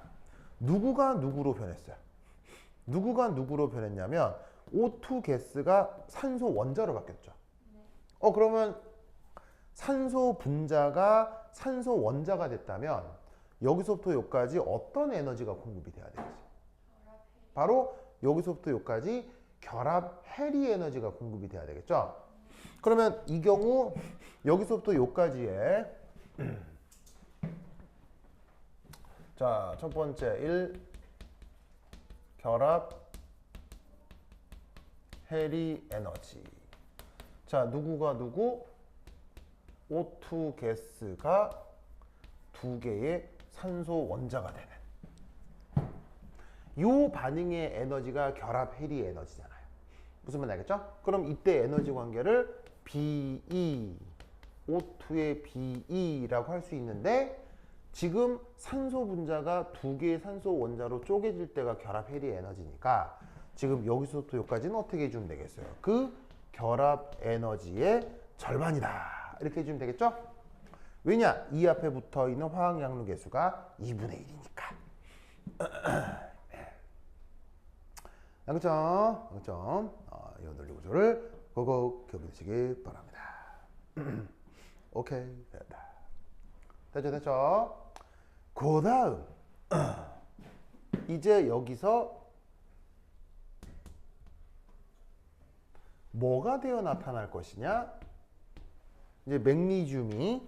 누구가 누구로 변했어요? 누구가 누구로 변했냐면 O2 가스가 산소 원자로 바뀌었죠. 그러면 산소 분자가 산소 원자가 됐다면 여기서부터 여기까지 어떤 에너지가 공급이 돼야 되겠어요? 바로 여기서부터 여기까지 결합 해리 에너지가 공급이 돼야 되겠죠? 그러면 이 경우 여기서부터 여기까지에 자, 첫 번째 1 결합 해리 에너지. 자, 누구가 누구? O2 가스가 두 개의 산소 원자가 되는 이 반응의 에너지가 결합 해리 에너지잖아요. 무슨 말 알겠죠? 그럼 이때 에너지 관계를 BE, O2의 BE라고 할 수 있는데 지금 산소 분자가 두 개의 산소 원자로 쪼개질 때가 결합 해리 에너지니까 지금 여기서부터 여기까지는 어떻게 해주면 되겠어요? 그 결합 에너지의 절반이다. 이렇게 해주면 되겠죠? 왜냐? 이 앞에 붙어 있는 화학 양로 개수가 2분의 1이니까. 그렇죠? 이 논리 구조를 꼭 기억해주시기 바랍니다. 오케이, 됐다. 됐죠? 그 다음 이제 여기서 뭐가 되어 나타날 것이냐? 이제 맥니듐이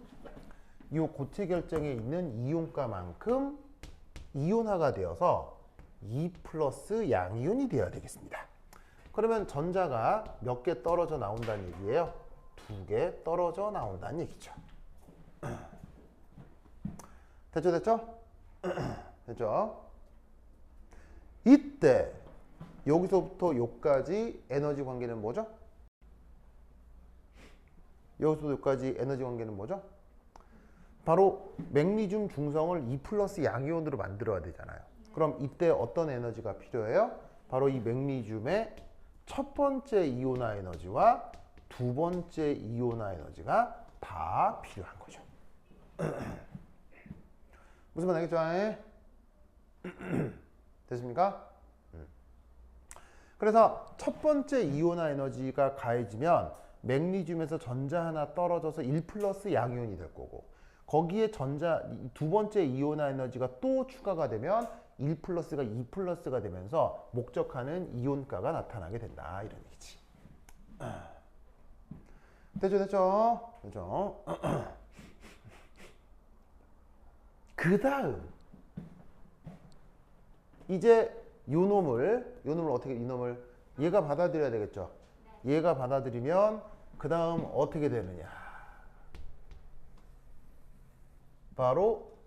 이 고체 결정에 있는 이온가만큼 이온화가 되어서 2 플러스 양이온이 되어야 되겠습니다. 그러면 전자가 몇 개 떨어져 나온다는 얘기예요? 2개 떨어져 나온다는 얘기죠. 됐죠, 됐죠? 됐죠? 이때 여기서부터 여기까지 에너지 관계는 뭐죠? 여기서부터 여기까지 에너지 관계는 뭐죠? 바로 맥리듐 중성을 2 플러스 양이온으로 만들어야 되잖아요. 그럼 이때 어떤 에너지가 필요해요? 바로 이 맥리듐의 첫 번째 이온화 에너지와 두 번째 이온화 에너지가 다 필요한 거죠. 무슨 말 알겠죠? 됐습니까? 그래서 첫 번째 이온화 에너지가 가해지면 맥리듐에서 전자 하나 떨어져서 1 플러스 양이온이 될 거고, 거기에 두 번째 이온화 에너지가 또 추가가 되면 1 플러스가 2 플러스가 되면서 목적하는 이온가가 나타나게 된다, 이런 얘기지. 됐죠, 됐죠, 됐죠. 그 다음 이제 이놈을 어떻게, 이놈을 얘가 받아들여야 되겠죠. 얘가 받아들이면 그 다음 어떻게 되느냐, 바로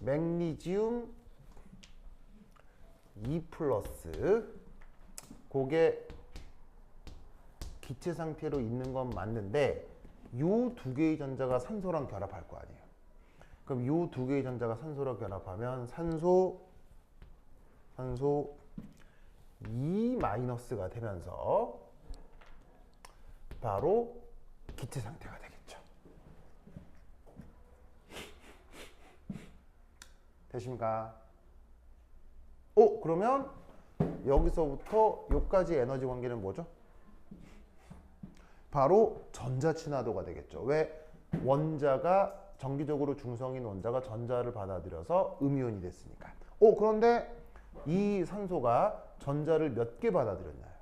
맥리듐 2 플러스, 그게 기체 상태로 있는 건 맞는데 요 두 개의 전자가 산소랑 결합할 거 아니에요. 그럼 요 두 개의 전자가 산소랑 결합하면 산소 2-가 되면서 바로 기체 상태가 되겠죠. 되십니까? 그러면 여기서부터 여기까지 에너지 관계는 뭐죠? 바로 전자 친화도가 되겠죠. 왜? 원자가 정기적으로 중성인 원자가 전자를 받아들여서 음이온이 됐으니까. 그런데 이 산소가 전자를 몇 개 받아들였나요?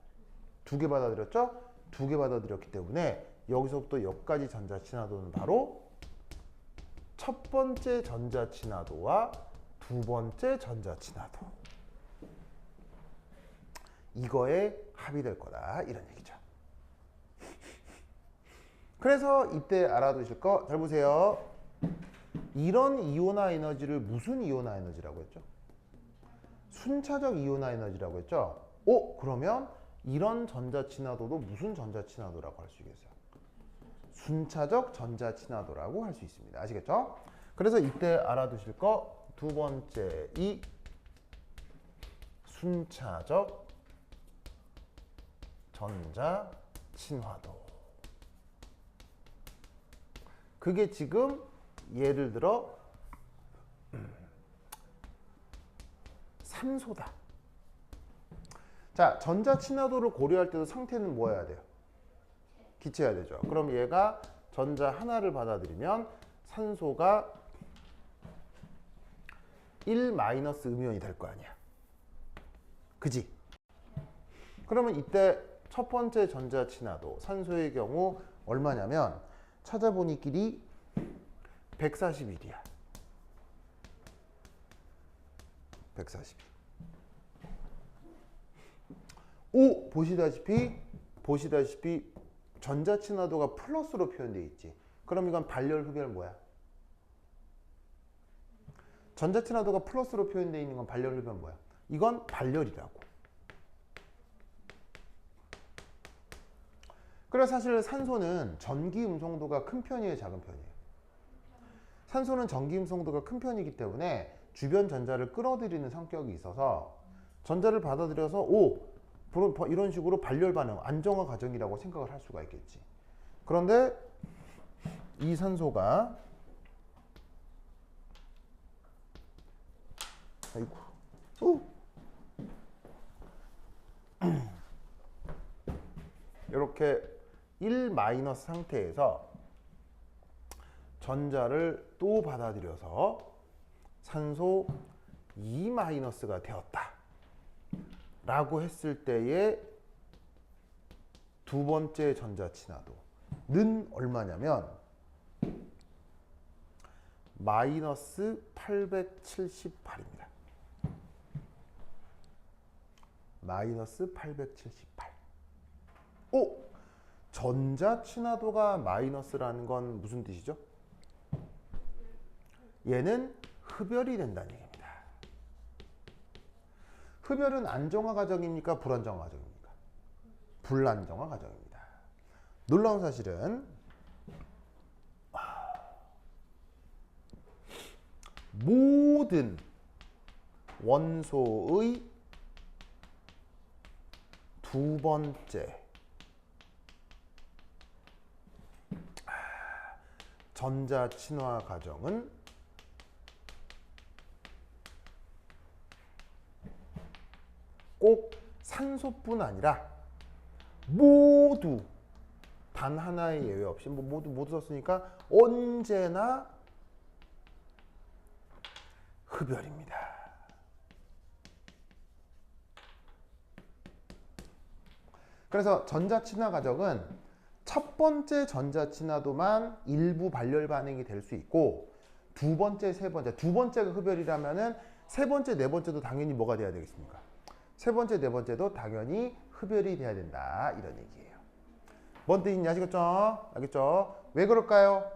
2개 받아들였죠? 2개 받아들였기 때문에 여기서부터 여기까지 전자 친화도는 바로 첫 번째 전자 친화도와 두 번째 전자 친화도, 이거에 합의될 거다, 이런 얘기죠. 그래서 이때 알아두실 거 잘 보세요. 이런 이온화 에너지를 무슨 이온화 에너지라고 했죠? 순차적 이온화 에너지라고 했죠? 그러면 이런 전자 친화도도 무슨 전자 친화도라고 할 수 있겠어요? 순차적 전자 친화도라고 할 수 있습니다. 아시겠죠? 그래서 이때 알아두실 거 두 번째, 이 순차적 전자 친화도. 그게 지금 예를 들어 산소다. 자, 전자 친화도를 고려할 때도 상태는 뭐 해야 돼요? 기체해야 되죠. 그럼 얘가 전자 하나를 받아들이면 산소가 1 마이너스 음이온이 될 거 아니야. 그지? 그러면 이때 첫 번째 전자 친화도 산소의 경우 얼마냐면 찾아보니 길이 141이야. 142. 보시다시피 전자 친화도가 플러스로 표현되어 있지. 그럼 이건 발열 흡열 뭐야? 전자 친화도가 플러스로 표현되어 있는 건 발열 흡열 뭐야? 이건 발열이라고. 그래서 사실 산소는 전기 음성도가 큰 편이에요, 작은 편이에요? 산소는 전기 음성도가 큰 편이기 때문에 주변 전자를 끌어들이는 성격이 있어서 전자를 받아들여서 이런 식으로 발열 반응, 안정화 과정이라고 생각을 할 수가 있겠지. 그런데 이 산소가 이렇게 1 마이너스 상태에서 전자를 또 받아들여서 산소 2 마이너스가 되었다 라고 했을 때의 두 번째 전자 친화도는 얼마냐면 마이너스 878입니다. 마이너스 878. 오! 전자 친화도가 마이너스라는 건 무슨 뜻이죠? 얘는 흡열이 된다는 얘기입니다. 흡열은 안정화 과정입니까? 불안정화 과정입니까? 불안정화 과정입니다. 놀라운 사실은 모든 원소의 두 번째 전자 친화 과정은 꼭 산소뿐 아니라 모두 단 하나의 예외 없이 모두 썼으니까 언제나 흡열입니다. 그래서 전자 친화 과정은 첫 번째 전자 친화도만 일부 발열 반응이 될 수 있고 두 번째, 세 번째, 두 번째가 흡열이라면은 세 번째, 네 번째도 당연히 뭐가 돼야 되겠습니까? 세 번째, 네 번째도 당연히 흡열이 돼야 된다 이런 얘기예요. 뭔 뜻인지 아시겠죠? 알겠죠? 왜 그럴까요?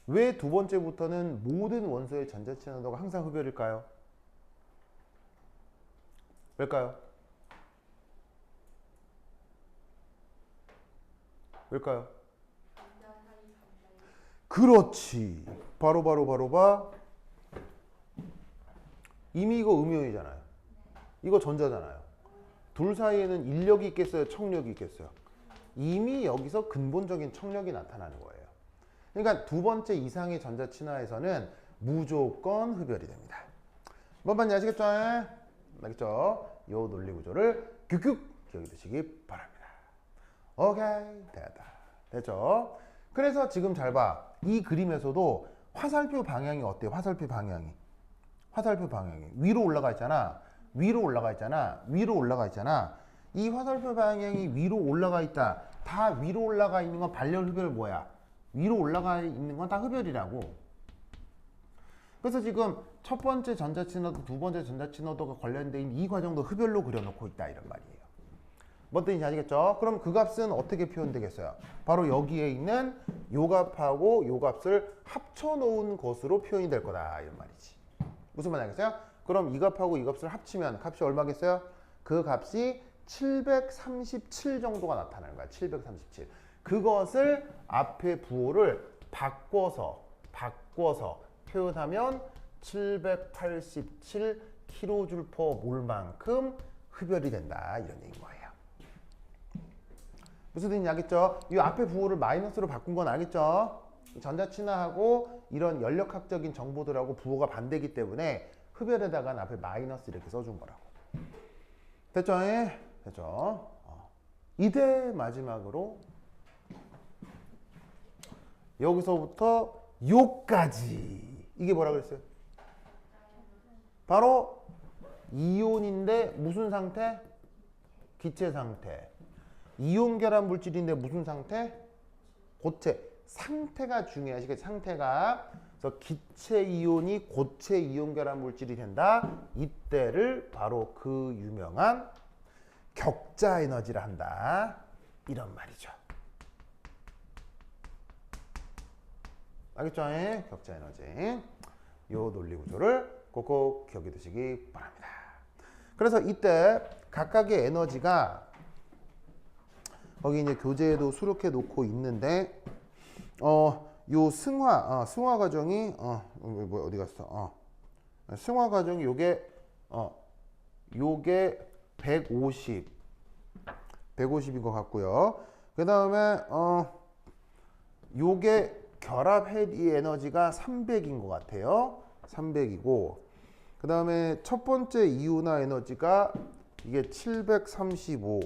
왜 두 번째부터는 모든 원소의 전자 친화도가 항상 흡열일까요? 왜일까요? 왜일까요? 그렇지. 바로 봐. 이미 이거 음이온이잖아요. 이거 전자잖아요. 둘 사이에는 인력이 있겠어요? 청력이 있겠어요? 이미 여기서 근본적인 청력이 나타나는 거예요. 그러니까 두 번째 이상의 전자 친화에서는 무조건 흡열이 됩니다. 뭔 말인지 아시겠죠? 알겠죠? 요 논리 구조를 큐큐 기억해 두시기 바랍니다. 오케이, 됐죠? 그래서 지금 잘 봐. 이 그림에서도 화살표 방향이 어때요? 화살표 방향이 위로 올라가 있잖아. 이 화살표 방향이 위로 올라가 있다. 다 위로 올라가 있는 건 발열 흡열 뭐야? 위로 올라가 있는 건 다 흡열이라고. 그래서 지금 첫 번째 전자 친화도, 두 번째 전자 친화도가 관련된 이 과정도 흡열로 그려놓고 있다 이런 말이에요. 뭔 뜻인지 아시겠죠? 그럼 그 값은 어떻게 표현되겠어요? 바로 여기에 있는 요 값하고 요 값을 합쳐놓은 것으로 표현이 될 거다 이런 말이지. 무슨 말 알겠어요? 그럼 이 값하고 이 값을 합치면 값이 얼마겠어요? 그 값이 737 정도가 나타나는 거야. 737. 그것을 앞에 부호를 바꿔서 표현하면 787 kJ/몰만큼 흡열이 된다 이런 얘기인 거예요. 무슨 뜻인지 알겠죠? 이 앞에 부호를 마이너스로 바꾼 건 알겠죠? 전자 친화하고 이런 연력학적인 정보들하고 부호가 반대이기 때문에 흡열에다가 앞에 마이너스 이렇게 써준 거라고. 됐죠? 됐죠? 이대 마지막으로 여기서부터 요까지 이게 뭐라 그랬어요? 바로 이온인데 무슨 상태? 기체 상태. 이온 결합 물질인데 무슨 상태? 고체. 상태가 중요하시겠죠? 상태가. 그래서 기체 이온이 고체 이온 결합 물질이 된다. 이때를 바로 그 유명한 격자 에너지라 한다. 이런 말이죠. 알겠죠? 격자 에너지. 요 논리 구조를 꼭꼭 기억해 두시기 바랍니다. 그래서 이때 각각의 에너지가 거기 이제 교재에도 수록해 놓고 있는데 요 승화 과정이 어디 갔어? 승화 과정이 요게 150인 것 같고요. 그다음에 요게 결합 헤비 에너지가 300인 것 같아요. 300이고 그다음에 첫 번째 이온화 에너지가 이게 735,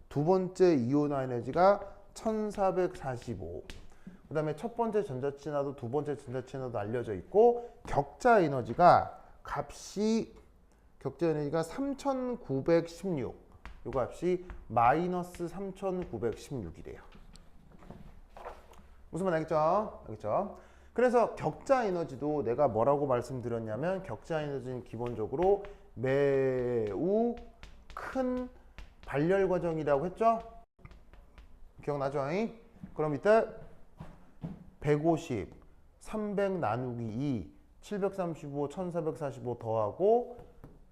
두 번째 이온화 에너지가 1445. 그다음에 첫 번째 전자 친화도, 두 번째 전자 친화도 알려져 있고 격자 에너지가 3916. 요 값이 마이너스 3916이래요. 무슨 말 알겠죠? 알겠죠? 그래서 격자 에너지도 내가 뭐라고 말씀드렸냐면 격자 에너지는 기본적으로 매우 큰 발열 과정이라고 했죠? 기억나죠? 그럼 이때 150, 300 나누기 2, 735, 1445 더하고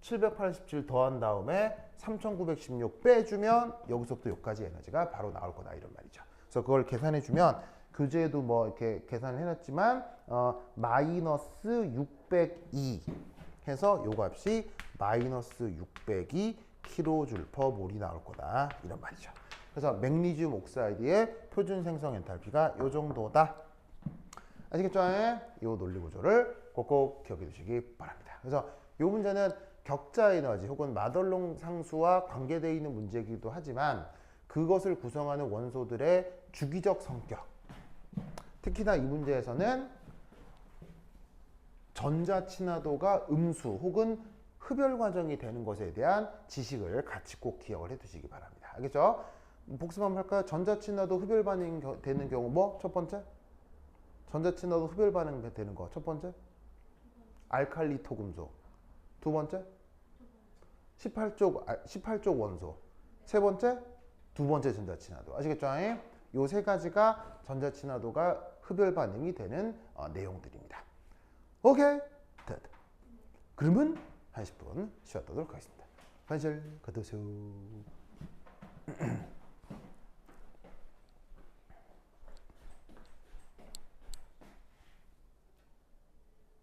787 더한 다음에 3916 빼주면 여기서부터 여기까지 에너지가 바로 나올 거다 이런 말이죠. 그래서 그걸 계산해 주면 교재에도 뭐 이렇게 계산을 해놨지만 마이너스 602 해서 요 값이 마이너스 602 kJ/몰이 나올 거다 이런 말이죠. 그래서 맥리듐 옥사이드의 표준 생성 엔탈피가 요 정도다. 아시겠죠? 이 논리 구조를 꼭꼭 기억해 두시기 바랍니다. 그래서 이 문제는 격자 에너지 혹은 마덜롱 상수와 관계되어 있는 문제이기도 하지만 그것을 구성하는 원소들의 주기적 성격, 특히나 이 문제에서는 전자 친화도가 음수 혹은 흡열 과정이 되는 것에 대한 지식을 같이 꼭 기억을 해 두시기 바랍니다. 알겠죠? 복습 한번 할까요? 전자 친화도 흡열 반응이 되는 경우 뭐? 첫 번째? 전자 친화도 흡열 반응 되는 거 첫 번째? 알칼리 토금속. 두 번째? 18쪽 원소. 세 번째? 두 번째 전자 친화도. 아시겠죠? 요 세 가지가 전자 친화도가 흡열 반응이 되는 내용들입니다. 오케이? 됐. 그러면 10분 쉬었다 하도록 하겠습니다. 반실 가도세요.